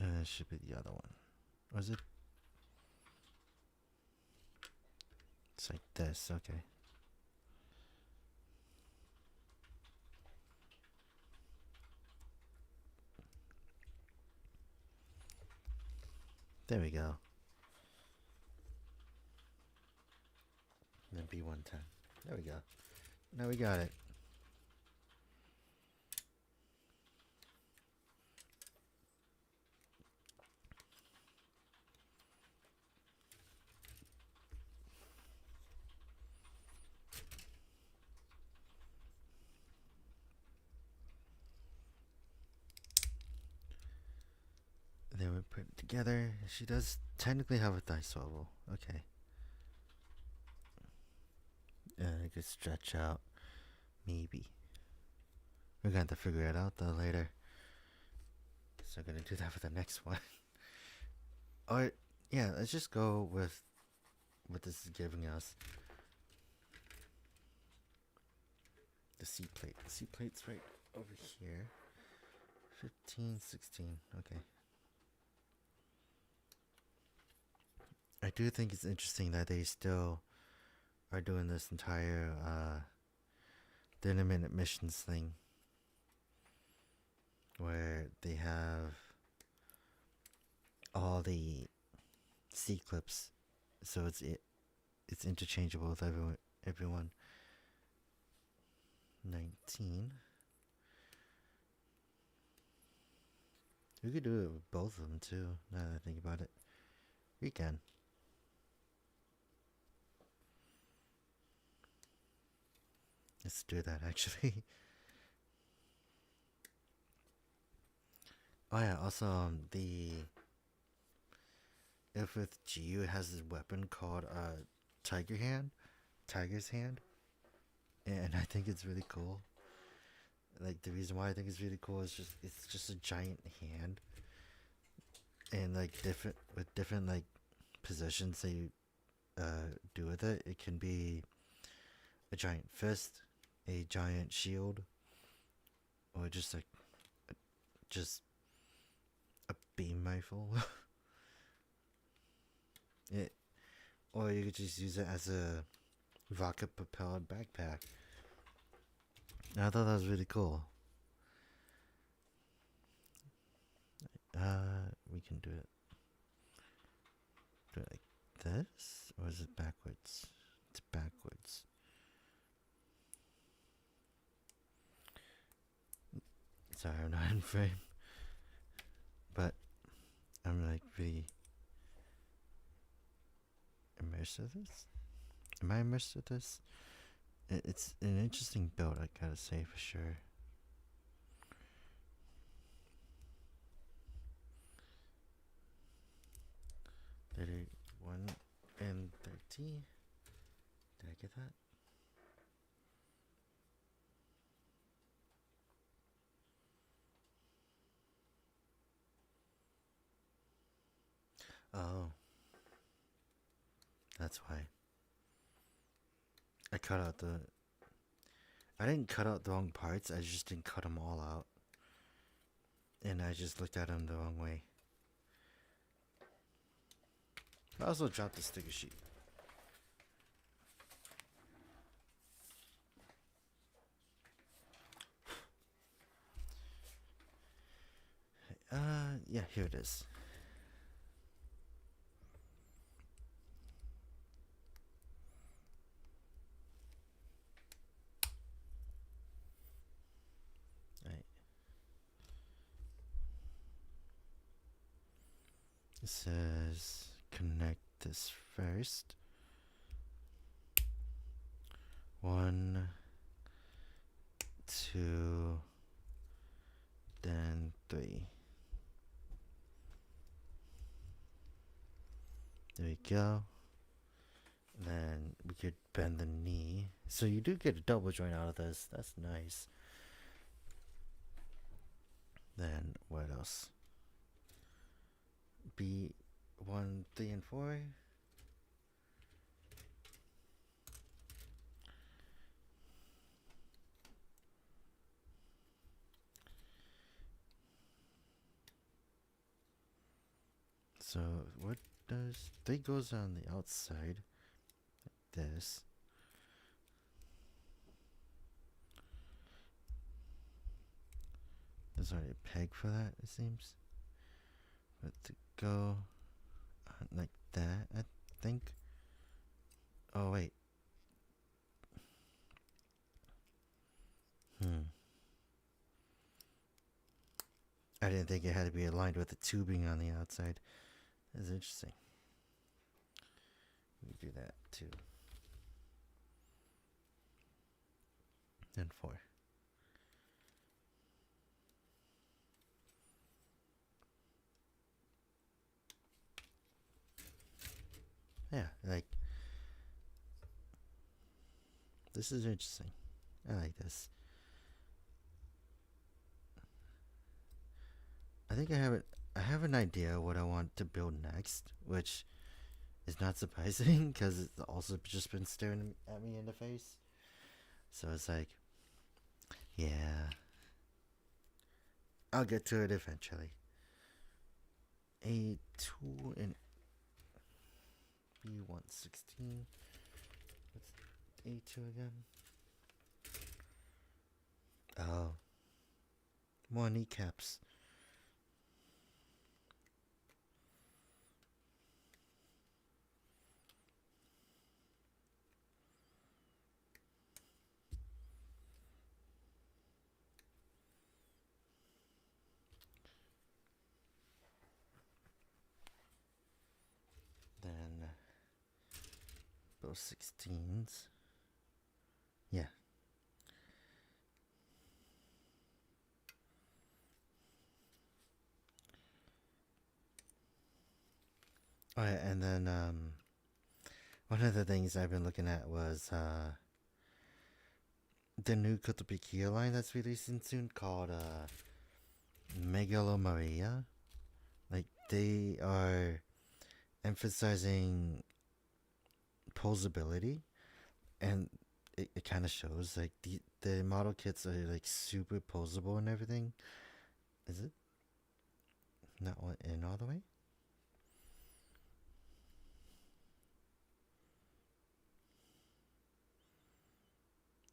And it should be the other one. Or is it? It's like this, okay. There we go. And then B110. There we go. Now we got it. Then we put it together. She does technically have a thigh swivel. Okay. I could stretch out. Maybe. We're going to have to figure it out though later. So I'm going to do that for the next one. Or, yeah, let's just go with what this is giving us. The seat plate. The seat plate's right over here. 15, 16. Okay. I do think it's interesting that they still are doing this entire 30-minute missions thing where they have all the C clips, so it's interchangeable with everyone. 19. We could do it with both of them too. Now that I think about it, we can. Let's do that actually. Oh yeah. Also, if with GU it has this weapon called Tiger's Hand, and I think it's really cool. Like the reason why I think it's really cool is it's just a giant hand, and like different like positions that you do with it. It can be a giant fist, a giant shield, or just a beam rifle. it, or you could just use it as a rocket propelled backpack. And I thought that was really cool. We can do it. Do it like this, or is it backwards? It's backwards. Sorry, I'm not in frame. But I'm like really immersed with this. Am I immersed with this? It's an interesting build, I gotta say for sure. $31 and 30. Did I get that? Oh, that's why. I cut out the. I didn't cut out the wrong parts. I just didn't cut them all out, and I just looked at them the wrong way. I also dropped the sticker sheet. Yeah, here it is. It says connect this first. 1, 2, then 3. There we go. Then we could bend the knee. So you do get a double joint out of this. That's nice. Then what else? B1, 3, and 4. So what does 3 goes on the outside? Like this. There's already a peg for that, it seems. But to go like that, I think. Oh wait. I didn't think it had to be aligned with the tubing on the outside. That's interesting. We do that too. And 4. Yeah, like this is interesting. I like this. I think I have an idea what I want to build next, which is not surprising because it's also just been staring at me in the face. So it's like, yeah, I'll get to it eventually. A2 and B116. What's A2 again? Oh, more kneecaps. Then those 16s. Yeah. Oh, yeah, and then one of the things I've been looking at was the new Kotobukiya line that's releasing soon called Megalo Maria. Like they are emphasizing posability, and it kind of shows. Like the model kits are like super posable and everything. Is it not in all the way?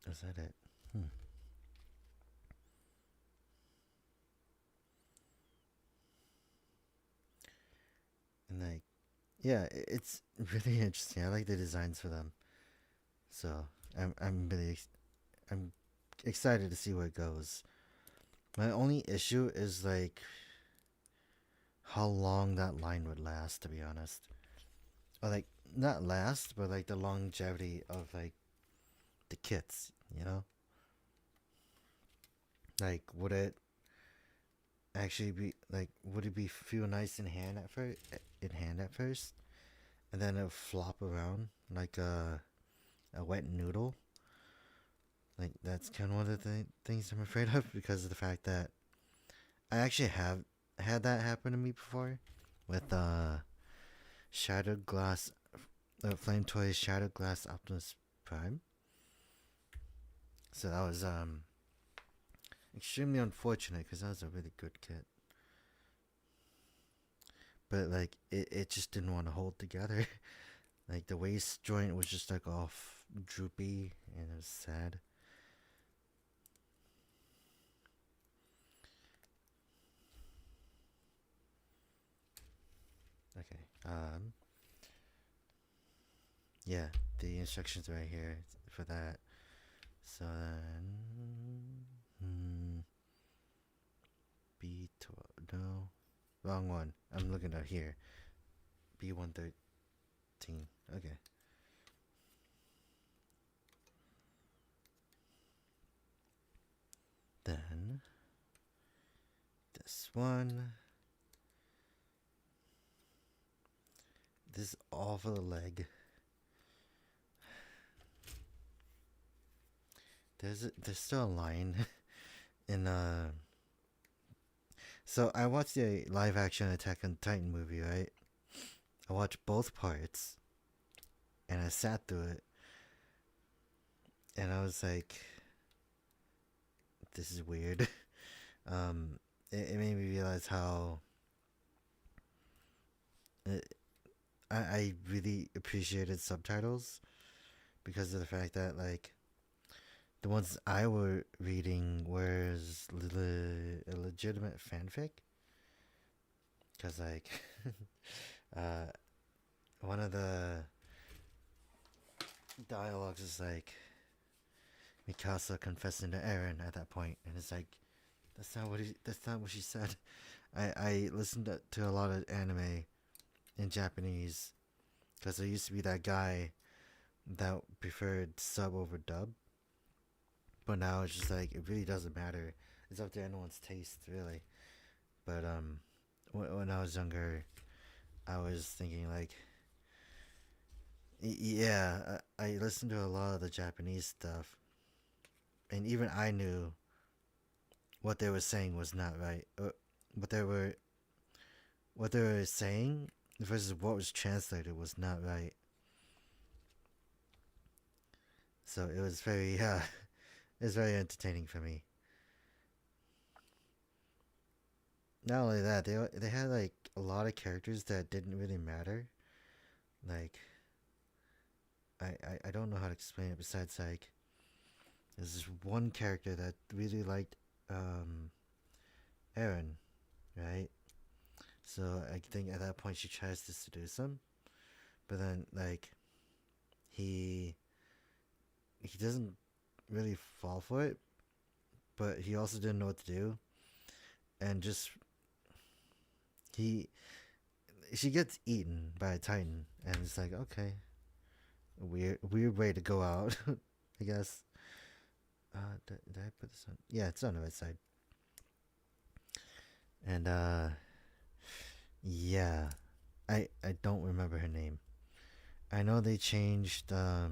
Is that it? And like, yeah, it's really interesting. I like the designs for them. So I'm excited to see where it goes. My only issue is like how long that line would last, to be honest. Or like not last, but like the longevity of like the kits, you know? Like would it actually be like would it be feel nice in hand at first and then it'll flop around like a wet noodle? Like that's kind of one of the things I'm afraid of because of the fact that I actually have had that happen to me before with Shattered Glass, Flame Toys Shattered Glass Optimus Prime. So that was extremely unfortunate because that was a really good kit. But like it just didn't want to hold together. Like the waist joint was just like off droopy and it was sad. Okay. Yeah, the instructions are right here for that. So then B12, no, wrong one. I'm looking at here. B113. Okay. Then this one. This is all for the leg. There's still a line in So I watched the live action Attack on Titan movie, right? I watched both parts and I sat through it and I was like, this is weird. It made me realize how it, I really appreciated subtitles because of the fact that like the ones I were reading was a legitimate fanfic. Cause like, uh, one of the dialogues is like Mikasa confessing to Eren at that point, and it's like, that's not what she said. I listened to a lot of anime in Japanese, cause there used to be that guy that preferred sub over dub, but now it's just like it really doesn't matter. It's up to anyone's taste, really. But when I was younger, I was thinking like, yeah, I listened to a lot of the Japanese stuff, and even I knew what they were saying was not right. What they were what they were saying versus what was translated was not right. So it was very it was very entertaining for me. Not only that, they had like a lot of characters that didn't really matter. Like I don't know how to explain it besides like there's this one character that really liked Eren, right? So I think at that point she tries to seduce him, but then like he he doesn't really fall for it, but he also didn't know what to do, and just he she gets eaten by a titan, and it's like okay, weird way to go out, I guess. Did I put this on? Yeah, it's on the right side, and yeah, I don't remember her name. I know they changed a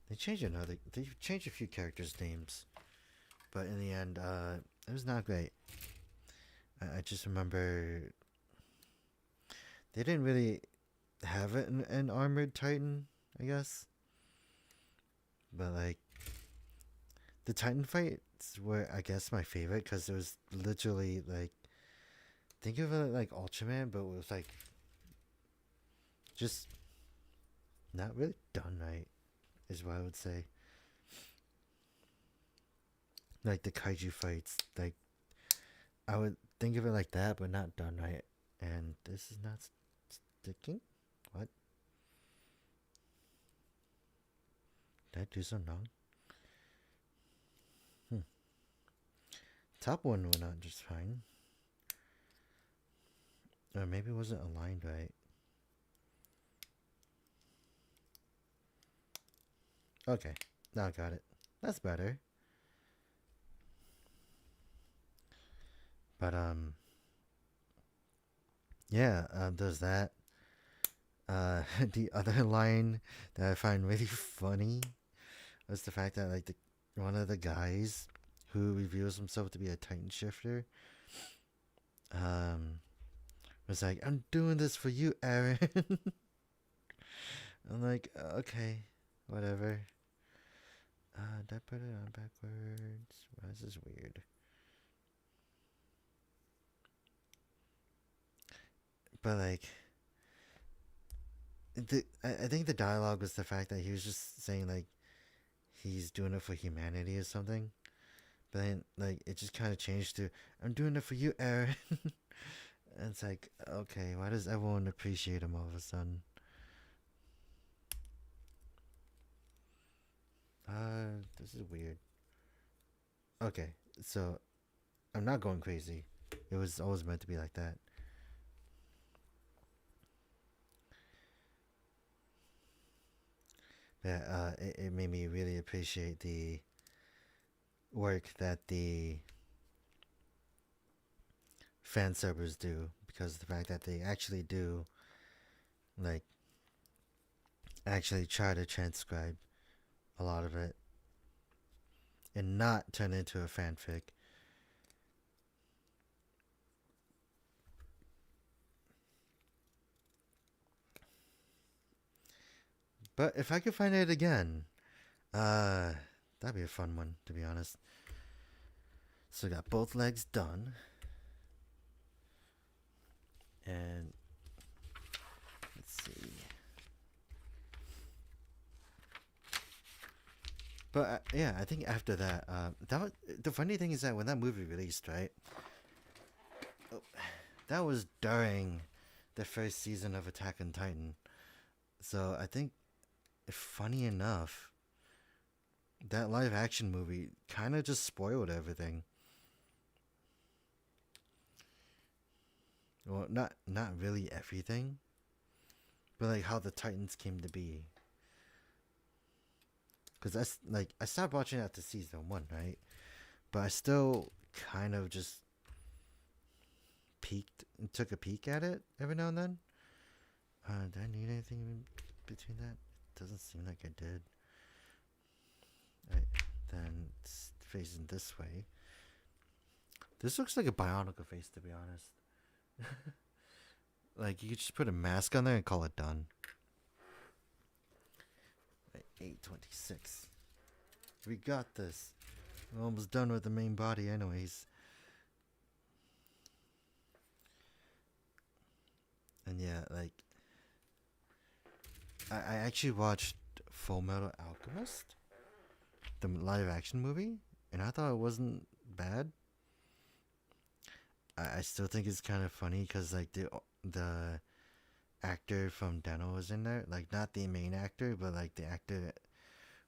few characters' names, but in the end, it was not great. I just remember they didn't really have it in an armored titan, I guess. But like the titan fights were, I guess, my favorite because it was literally like think of it like Ultraman, but with like just not really done right, is what I would say. Like the kaiju fights, like I would think of it like that, but not done right. And this is not sticking. What? Did I do something wrong? Hmm. Top one went on just fine. Or maybe it wasn't aligned right. Okay, now I got it. That's better. But yeah, there's that. The other line that I find really funny was the fact that like one of the guys who reveals himself to be a Titan shifter, um, was like, "I'm doing this for you, Aaron." I'm like, okay, whatever. Did I put it on backwards? Why is this weird? But like, I think the dialogue was the fact that he was just saying like he's doing it for humanity or something. But then like it just kind of changed to I'm doing it for you, Aaron. And it's like okay, why does everyone appreciate him all of a sudden? This is weird. Okay, so I'm not going crazy. It was always meant to be like that. But it made me really appreciate the work that the fan servers do, because of the fact that they actually do, like, actually try to transcribe a lot of it and not turn it into a fanfic. But if I could find it again, uh, that'd be a fun one, to be honest. So got both legs done, and let's see. But yeah, I think after that, that was, the funny thing is that when that movie released, right, that was during the first season of Attack on Titan. So I think, funny enough, that live action movie kind of just spoiled everything. Well, not really everything, but like how the Titans came to be. Cause I stopped watching after season one, right? But I still kind of just peeked and took a peek at it every now and then. Did I need anything in between that? It doesn't seem like I did. Right, then it's facing this way. This looks like a Bionicle face, to be honest. Like, you could just put a mask on there and call it done. Right, 826. We got this. We're almost done with the main body, anyways. And yeah, like, I actually watched Full Metal Alchemist, the live action movie, and I thought it wasn't bad. I still think it's kind of funny because like the actor from Deno was in there, like not the main actor, but like the actor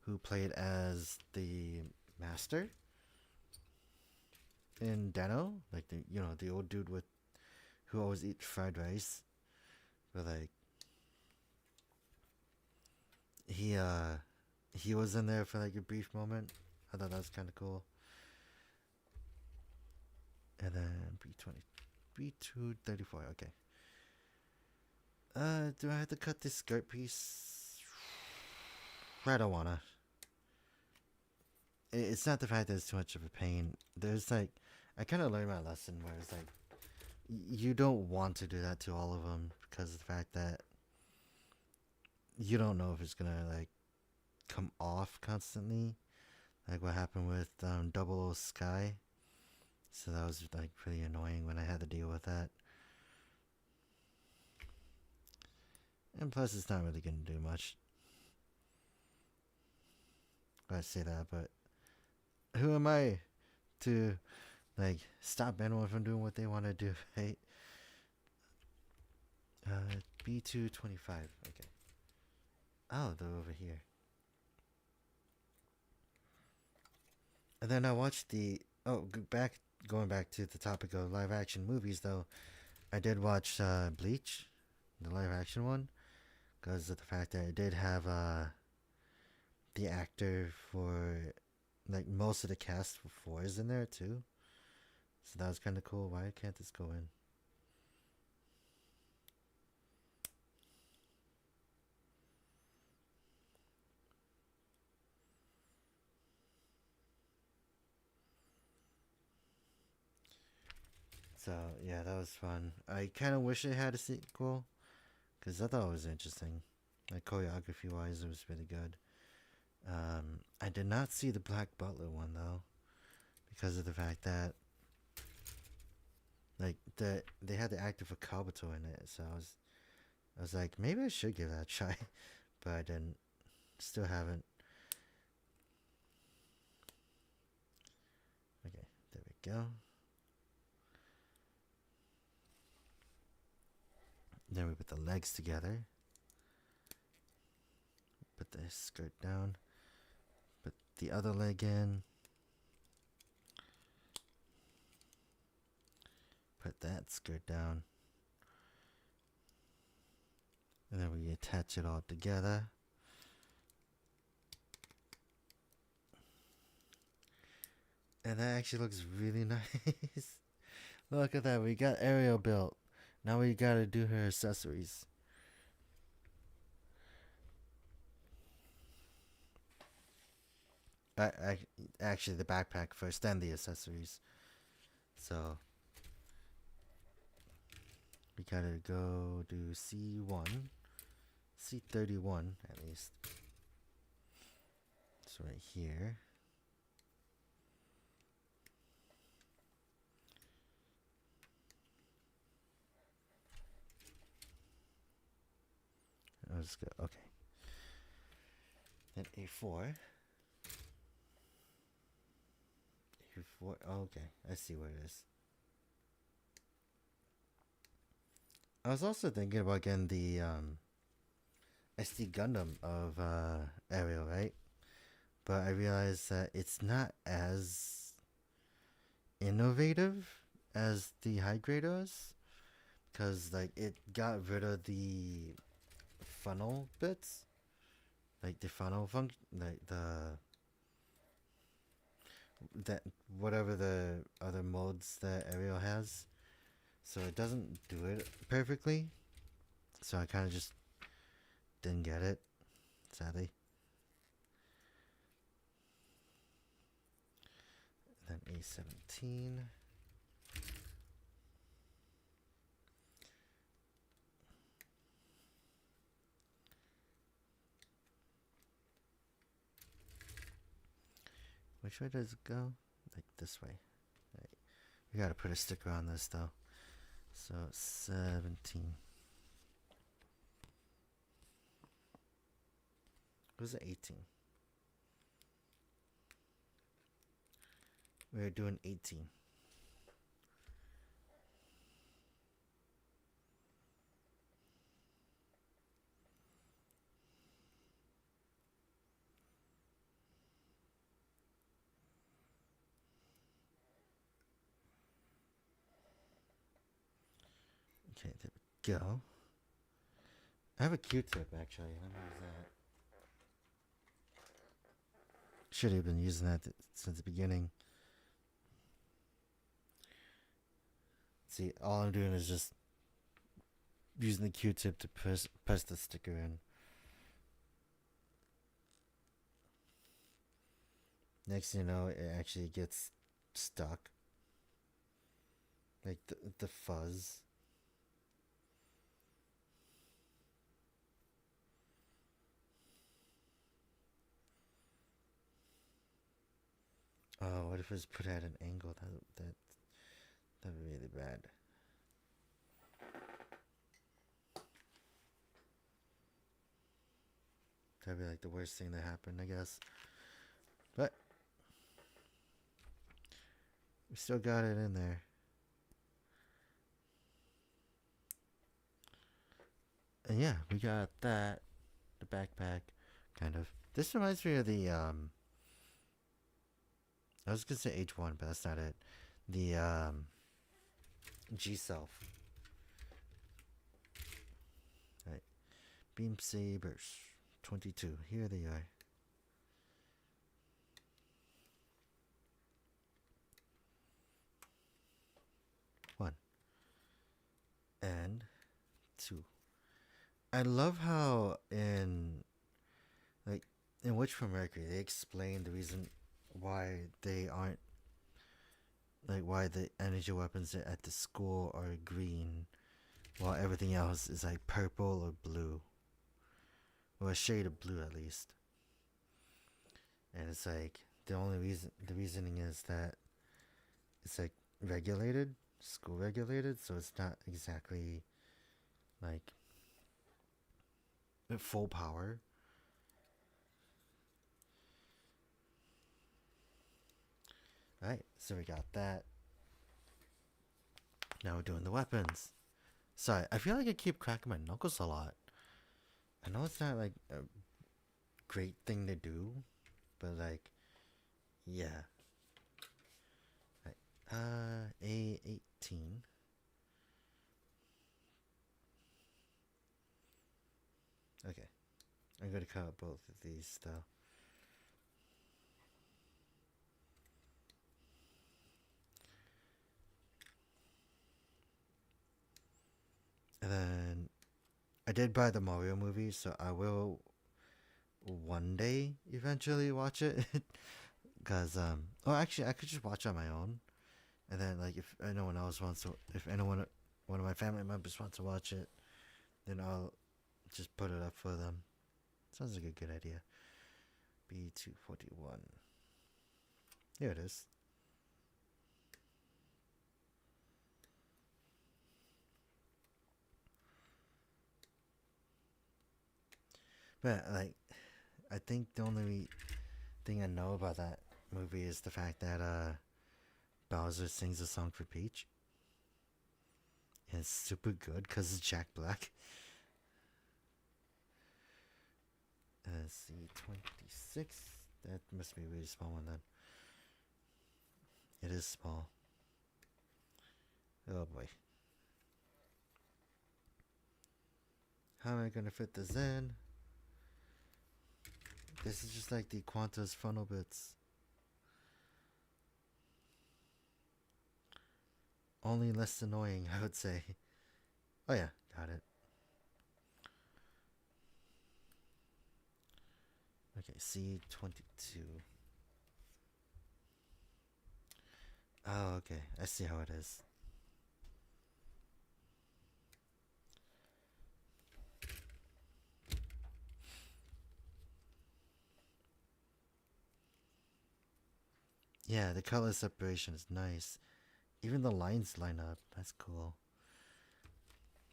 who played as the master in Deno, like the old dude with who always eats fried rice, but like he he was in there for like a brief moment. I thought that was kind of cool. And then B234. Okay. Do I have to cut this skirt piece? I don't wanna. It's not the fact that it's too much of a pain. There's like, I kind of learned my lesson where it's like, you don't want to do that to all of them because of the fact that you don't know if it's gonna like come off constantly, like what happened with Double O Sky. So that was like pretty annoying when I had to deal with that. And plus, it's not really gonna do much. I say that, but who am I to like stop anyone from doing what they want to do, right? B225. Okay. Oh, they're over here. And then I watched the going back to the topic of live action movies though. I did watch Bleach, the live action one, because of the fact that it did have the actor for like most of the cast for is in there too. So that was kind of cool. Why can't this go in? So yeah, that was fun. I kind of wish it had a sequel because I thought it was interesting. Like choreography wise, it was really good. I did not see the Black Butler one though, because of the fact that like they had the actor for Kabuto in it. So I was like, maybe I should give that a try, but I didn't. Still haven't. Okay, there we go. Then we put the legs together. Put the skirt down. Put the other leg in. Put that skirt down. And then we attach it all together. And that actually looks really nice. Look at that. We got Ariel built. Now we gotta do her accessories. I actually the backpack first, then the accessories. So we gotta go do C1, C31 at least. So right here. Let's go. Okay. Then A4. A4. Oh, okay. I see where it is. I was also thinking about getting the SD Gundam of Ariel, right? But I realized that it's not as innovative as the high grade was, because like it got rid of the funnel bits, like the funnel function, like the that whatever the other modes that Ariel has, so it doesn't do it perfectly. So I kind of just didn't get it, sadly. Then A17. Which way does it go? Like this way. Right. We gotta put a sticker on this though. So 17. What was it? 18. We're doing 18. Okay, there we go. I have a Q-tip actually. Let me use that. Should have been using that since the beginning. See, all I'm doing is just using the Q-tip to press the sticker in. Next thing you know, it actually gets stuck. Like the fuzz. Oh, what if it's put at an angle? That'd be really bad. That'd be like the worst thing that happened, I guess. But we still got it in there. And yeah, we got that. The backpack, kind of. This reminds me of the I was gonna say H1, but that's not it. The G Self. Right. Beam Sabers. 22. Here they are. One. And two. I love how in Witch from Mercury they explain the reason why they aren't why the energy weapons at the school are green while everything else is like purple or blue. Or a shade of blue at least. And it's like the reasoning is that it's like regulated, school regulated, so it's not exactly like full power. Alright, so we got that. Now we're doing the weapons. Sorry, I feel like I keep cracking my knuckles a lot. I know it's not like a great thing to do, but like, yeah. Right. A18. Okay. I'm gonna cut out both of these though. did buy the Mario movie, so I will one day eventually watch it. Cause oh, actually, I could just watch on my own, and then like if anyone else wants to, if anyone, one of my family members wants to watch it, then I'll just put it up for them. Sounds like a good idea. B241. Here it is. But like, I think the only thing I know about that movie is the fact that Bowser sings a song for Peach. And it's super good because it's Jack Black. C26. That must be a really small one then. It is small. Oh boy. How am I gonna fit this in? This is just like the Qantas funnel bits. Only less annoying, I would say. Oh yeah, got it. Okay, C22. Oh, okay. I see how it is. Yeah, the color separation is nice. Even the lines line up. That's cool.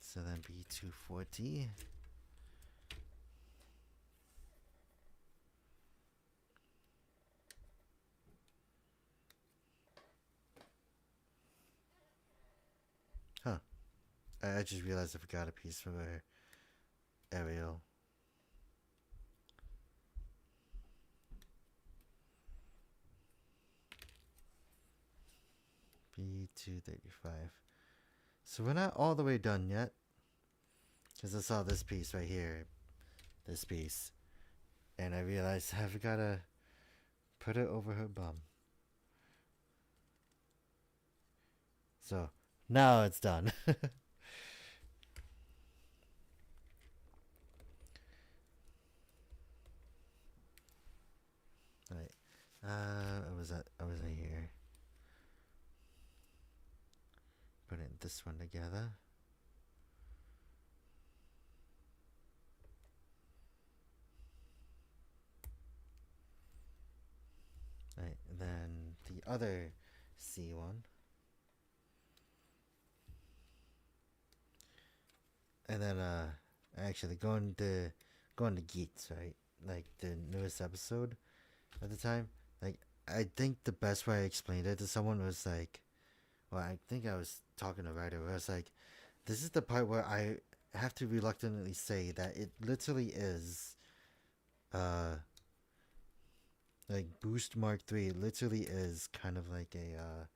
So then B240. Huh. I just realized I forgot a piece for Ariel. B235. So we're not all the way done yet. Because I saw this piece right here. This piece. And I realized I've got to put it over her bum. So now it's done. Right. I was here. Putting this one together. Right. Then the other C one. And then actually going to Geeks, right? Like the newest episode at the time. Like I think the best way I explained it to someone was like, well, I think I was talking to Ryder. Where I was like, this is the part where I have to reluctantly say that it literally is, uh, like Boost Mark 3 literally is kind of like a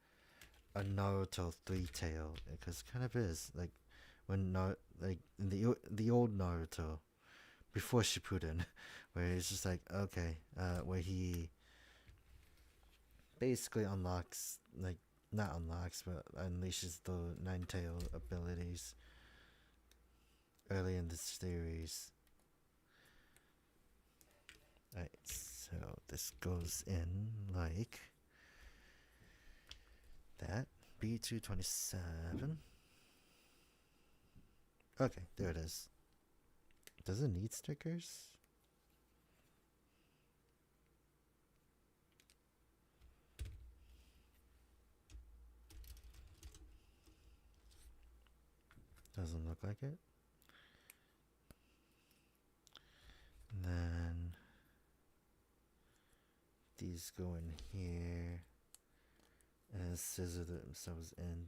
Naruto 3 tail, because it kind of is like when like in the old Naruto before Shippuden, where it's just like okay, where he basically unlocks, like not unlocks but unleashes the nine tail abilities early in this series. Right, so this goes in like that. B227. Okay, there it is. Does it need stickers? Doesn't look like it. And then these go in here and scissor themselves in.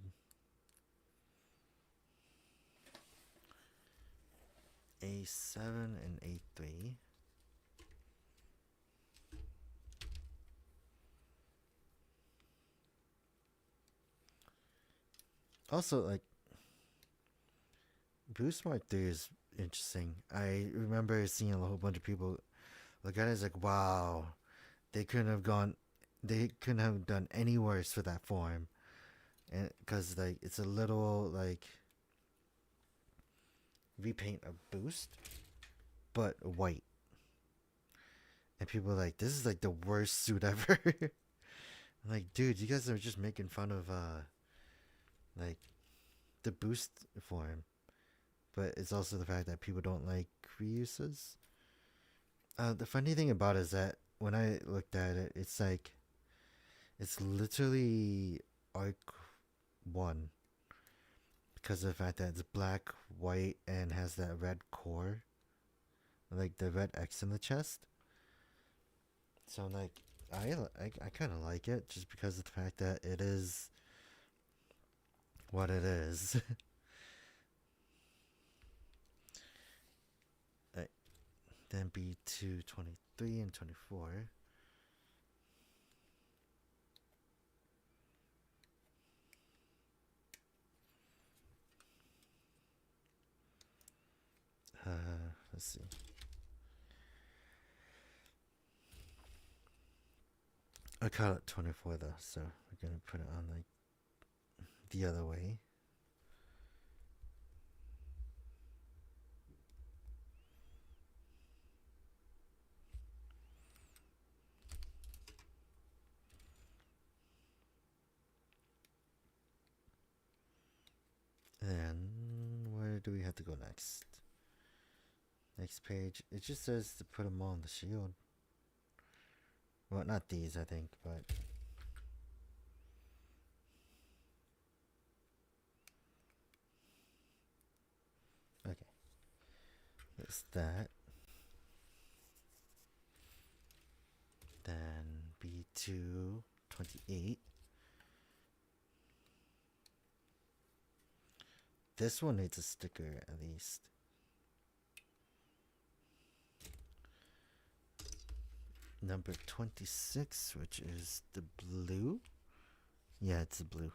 A7 and A3. Also, like, Boost Mark 3 is interesting. I remember seeing a whole bunch of people look at it as like, wow, they couldn't have gone, they couldn't have done any worse for that form. And because, like, it's a little, like, repaint a boost, but white. And people are like, this is like the worst suit ever. I'm like, dude, you guys are just making fun of like the boost form. But it's also the fact that people don't like reuses. The funny thing about it is that when I looked at it, it's like it's literally arc one because of the fact that it's black, white, and has that red core, like the red X in the chest. So I'm like, I kind of like it just because of the fact that it is what it is. Right. Then B2 23 and 24. Let's see. I call it 24 though, so we're gonna put it on like the other way. Then where do we have to go next? Next page. It just says to put them all on the shield. Well, not these, I think, but okay. There's that. Then B2 28. This one needs a sticker at least. Number 26, which is the blue. Yeah, it's the blue.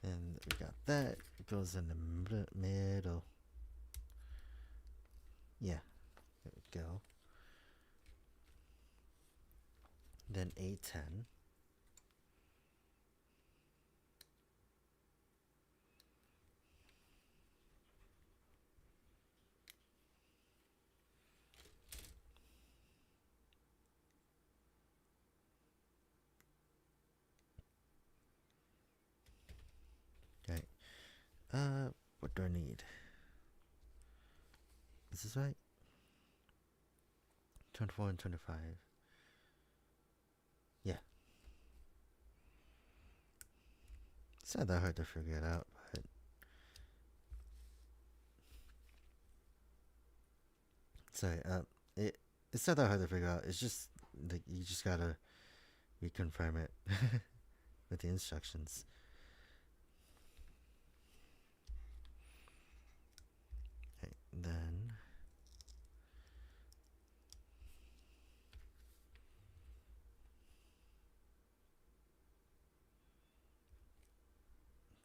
And we got that. It goes in the middle. Yeah, there we go. Then A10. Okay. What do I need? Is this right? 24 and 25. Yeah. It's not that hard to figure it out, but sorry, it's not that hard to figure out. It's just like you just gotta reconfirm it with the instructions. Okay, then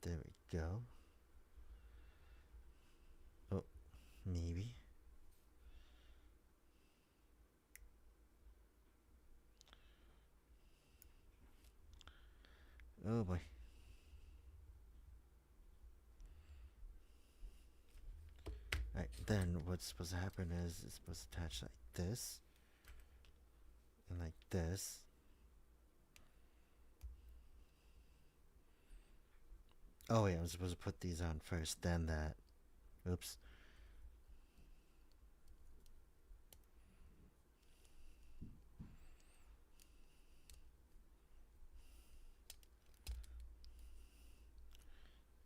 there we go. Oh, maybe. Oh boy. Alright, then what's supposed to happen is it's supposed to attach like this and like this. Oh wait, I'm supposed to put these on first, then that. Oops.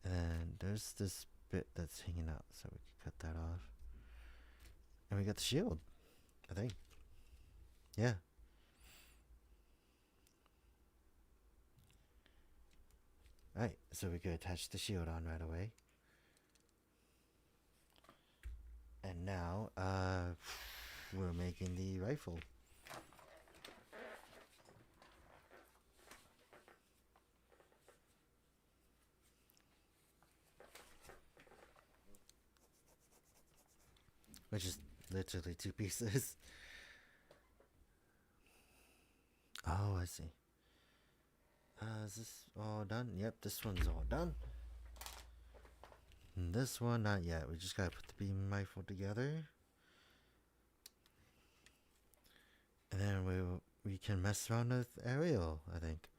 And there's this bit that's hanging out, so we can cut that off. And we got the shield, I think. Yeah. Alright, so we could attach the shield on right away. And now, making the rifle. Which is literally 2 pieces. Oh, I see. Is this all done? Yep, this one's all done. And this one, not yet. We just gotta put the beam rifle together. And then we can mess around with aerial, I think.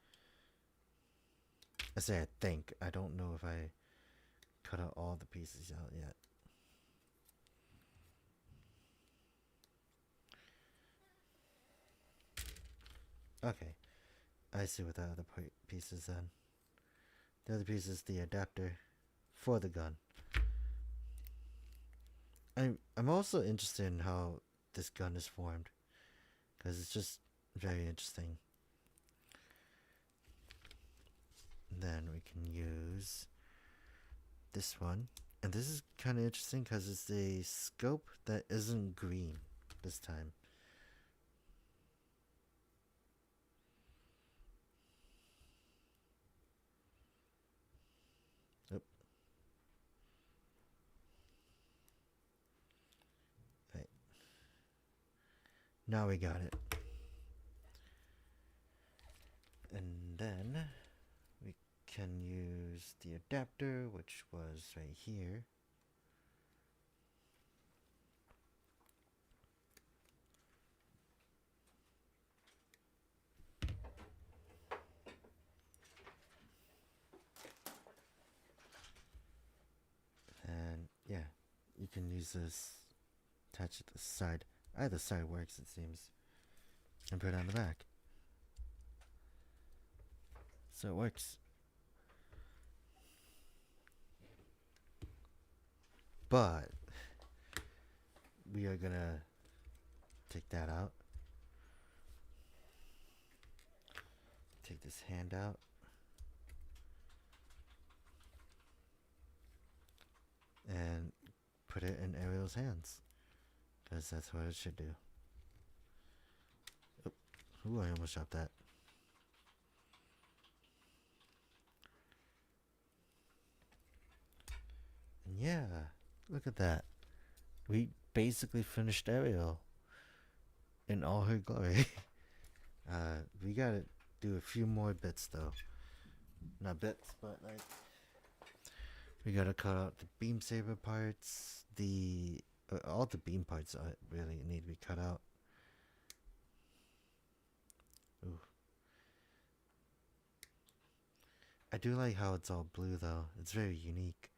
I say I think. I don't know if I cut out all the pieces out yet. Okay. I see what the other piece is then. The other piece is the adapter for the gun. I'm also interested in how this gun is formed, because it's just very interesting. Then we can use this one, and this is kind of interesting because it's a scope that isn't green this time. Oop. Right. Now we got it. And then we can use the adapter, which was right here. And yeah, you can use this, attach it to the side. Either side works, it seems. And put it on the back. So it works. But we are gonna take that out. Take this hand out. And put it in Ariel's hands, because that's what it should do. Ooh, I almost dropped that. And yeah, look at that. We basically finished Ariel in all her glory. We gotta do a few more bits though. Not bits, but like, we gotta cut out the beam saber parts. All the beam parts really need to be cut out. Ooh. I do like how it's all blue though. It's very unique.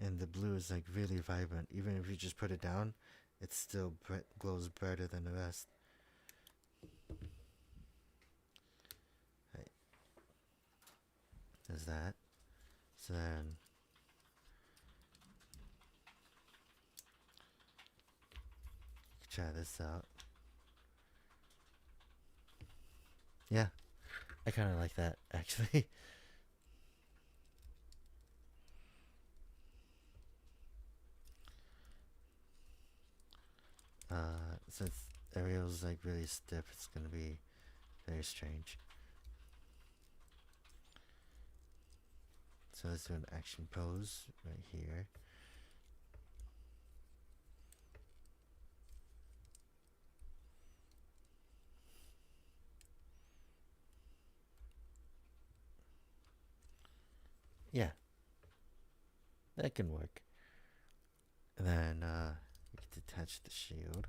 And the blue is like really vibrant. Even if you just put it down, it still glows brighter than the rest. Right. There's that. So then try this out. Yeah, I kind of like that actually. Since Ariel's like really stiff, it's gonna be very strange. So let's do an action pose right here. Yeah, that can work. And then we can detach the shield.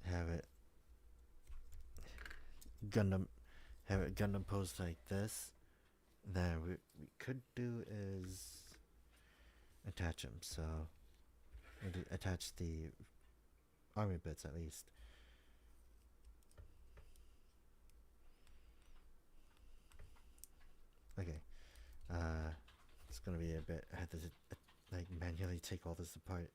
Have it Gundam posed like this. Then we could do is attach them. So we'll attach the army bits at least. It's gonna be a bit. I had to like manually take all this apart.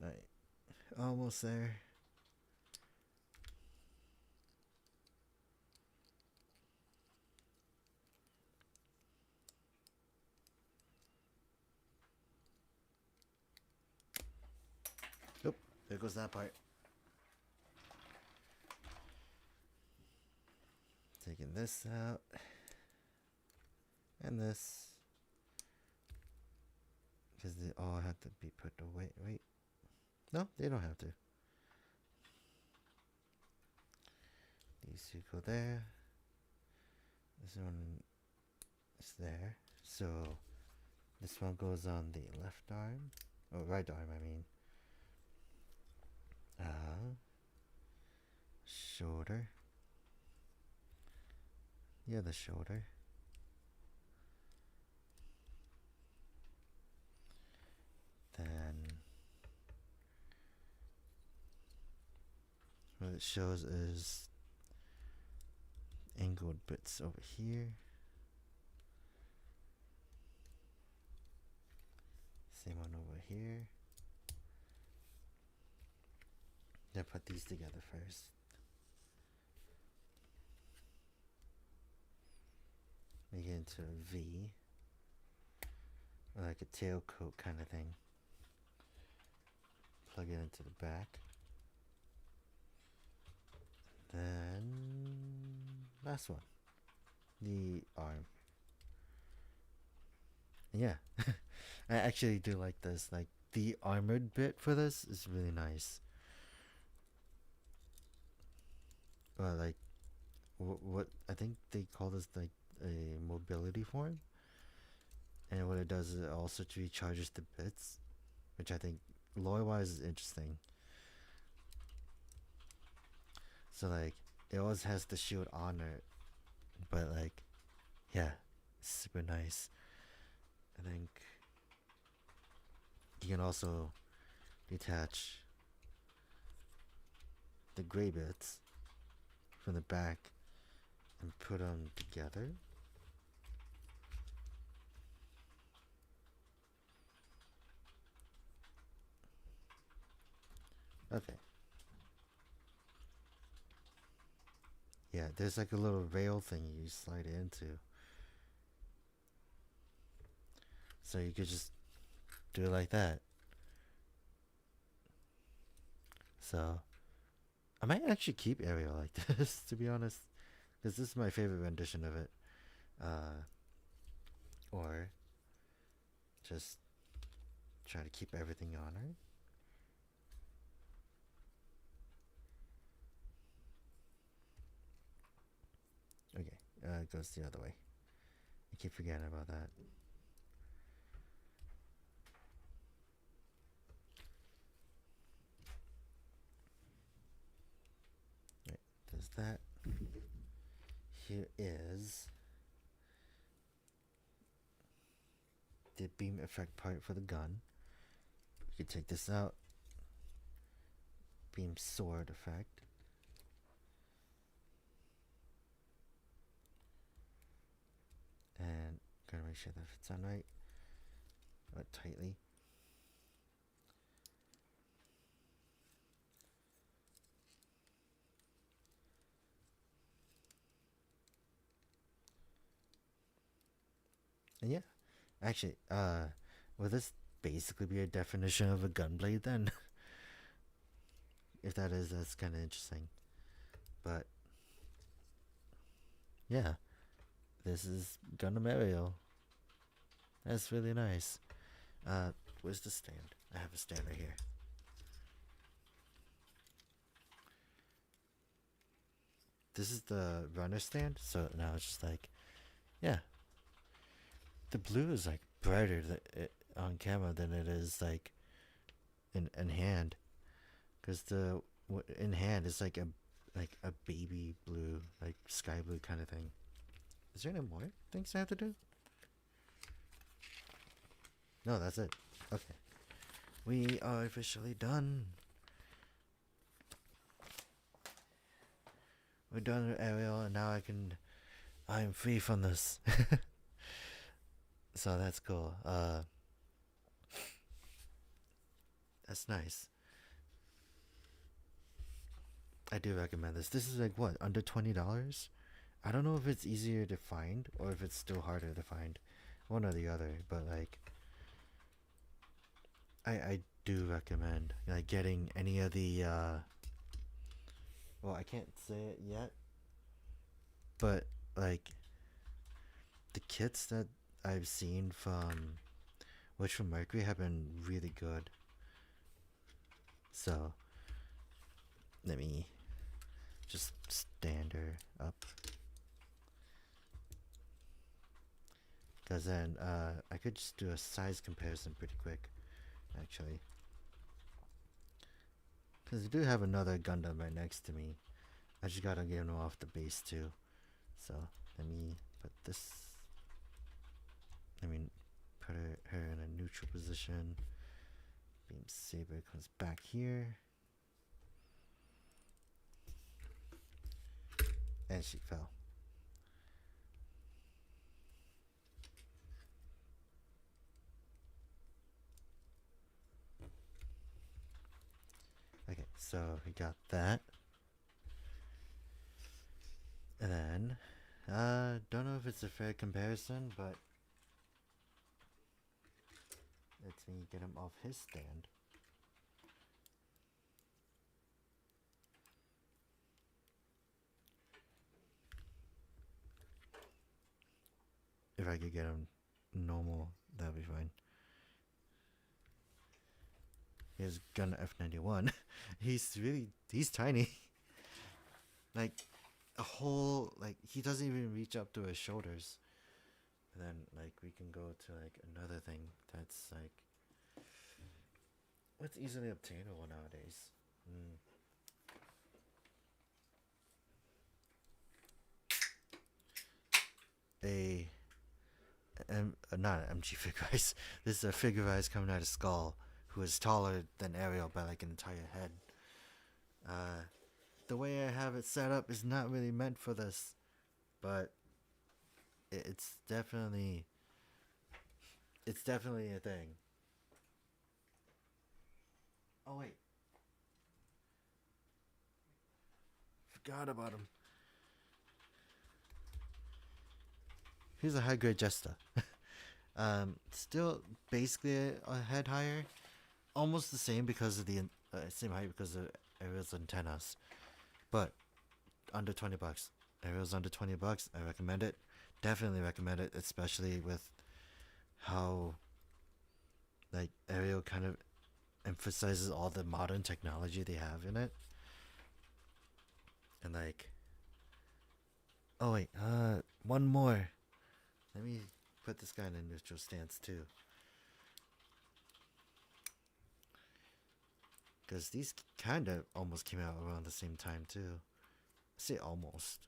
Alright, almost there. Oop, there goes that part. Taking this out. And this. Because they all have to be put away. Wait. No, they don't have to. These two go there. This one is there. So this one goes on the left arm. Oh, right arm, I mean. Shoulder. Yeah, the shoulder. Then what it shows is angled bits over here. Same one over here. Yeah, put these together first. Make it into a V. Or like a tailcoat kind of thing. Plug it into the back. Then last one. The arm. Yeah. I actually do like this. Like the armored bit for this is really nice. Well, like what I think they call this like a mobility form. And what it does is it also recharges the bits, which I think lore-wise is interesting. So like it always has the shield on it, but like yeah, it's super nice. I think you can also detach the gray bits from the back and put them together. Okay. Yeah, there's like a little rail thing you slide it into. So you could just do it like that. So I might actually keep Ariel like this, to be honest, because this is my favorite rendition of it. Or just try to keep everything on her. Okay, it goes the other way. I keep forgetting about that. Right, does that. Here is the beam effect part for the gun. We could take this out. Beam sword effect. And gotta make sure that fits on right. But tightly. And yeah, actually, will this basically be a definition of a gunblade then? If that is, that's kind of interesting. But yeah, this is Gundam Ariel. That's really nice. Where's the stand? I have a stand right here. This is the runner stand, so now it's just like, yeah. The blue is like brighter on camera than it is like in hand, because the in hand is like like a baby blue, like sky blue kind of thing. Is there any more things I have to do? No, that's it. Okay. We are officially done. We're done with Ariel, and now I'm free from this. So that's cool. That's nice. I do recommend this. This is like what, under $20? I don't know if it's easier to find or if it's still harder to find. One or the other, but like I do recommend like getting any of the well, I can't say it yet, but like the kits that I've seen from Witch from Mercury have been really good. So let me just stand her up, because then I could just do a size comparison pretty quick, actually. Because I do have another Gundam right next to me. I just gotta get him off the base too. So let me put this. Let me put her in a neutral position. Beam Saber comes back here. And she fell. Okay, so we got that. And then, don't know if it's a fair comparison, but let me get him off his stand. If I could get him normal, that would be fine. Here's Gun F91. he's tiny. Like, a whole, like, he doesn't even reach up to his shoulders. And then, like, we can go to, like, another thing that's, like, what's easily obtainable nowadays? Not an MG figure ice. This is a figure ice coming out of Skull, who is taller than Ariel by, like, an entire head. The way I have it set up is not really meant for this, but it's definitely a thing. Oh wait, forgot about him. Here's a high grade Jester. Still basically a head higher, almost the same because of the same height because of Ariel's antennas, but under $20. Ariel's under $20. I recommend it. Definitely recommend it, especially with how like Ariel kind of emphasizes all the modern technology they have in it. And like, oh wait, one more. Let me put this guy in a neutral stance too, because these kind of almost came out around the same time too. I say almost.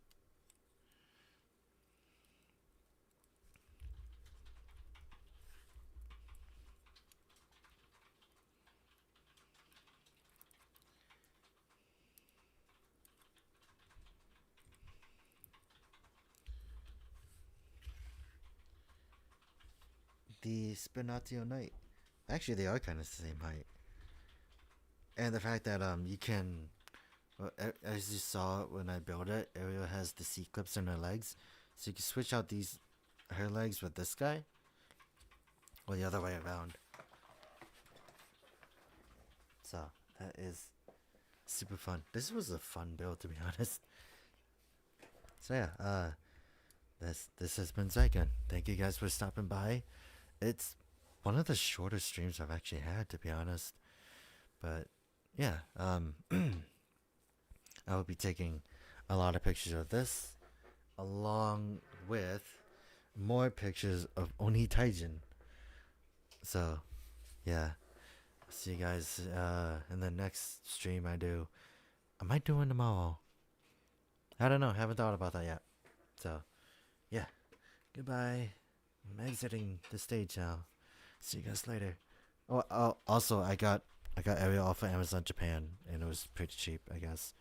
The Spinatio Knight. Actually, they are kind of the same height. And the fact that you can, well, as you saw when I built it, Ariel has the C clips in her legs, so you can switch out her legs with this guy, or the other way around. So that is super fun. This was a fun build, to be honest. So yeah, this has been Zryken. Thank you guys for stopping by. It's one of the shorter streams I've actually had, to be honest. But yeah, I will be taking a lot of pictures of this, along with more pictures of Oni Taijin. So yeah, see you guys in the next stream I do. I might do one tomorrow. I don't know. Haven't thought about that yet. So yeah. Goodbye. I'm exiting the stage now. See you guys later. Oh, also I got Ariel off of Amazon Japan, and it was pretty cheap, I guess.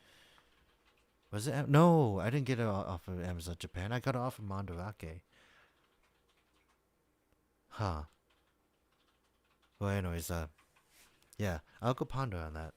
Was it? No, I didn't get it off of Amazon Japan. I got it off of Mandarake. Huh. Well, anyways, yeah, I'll go ponder on that.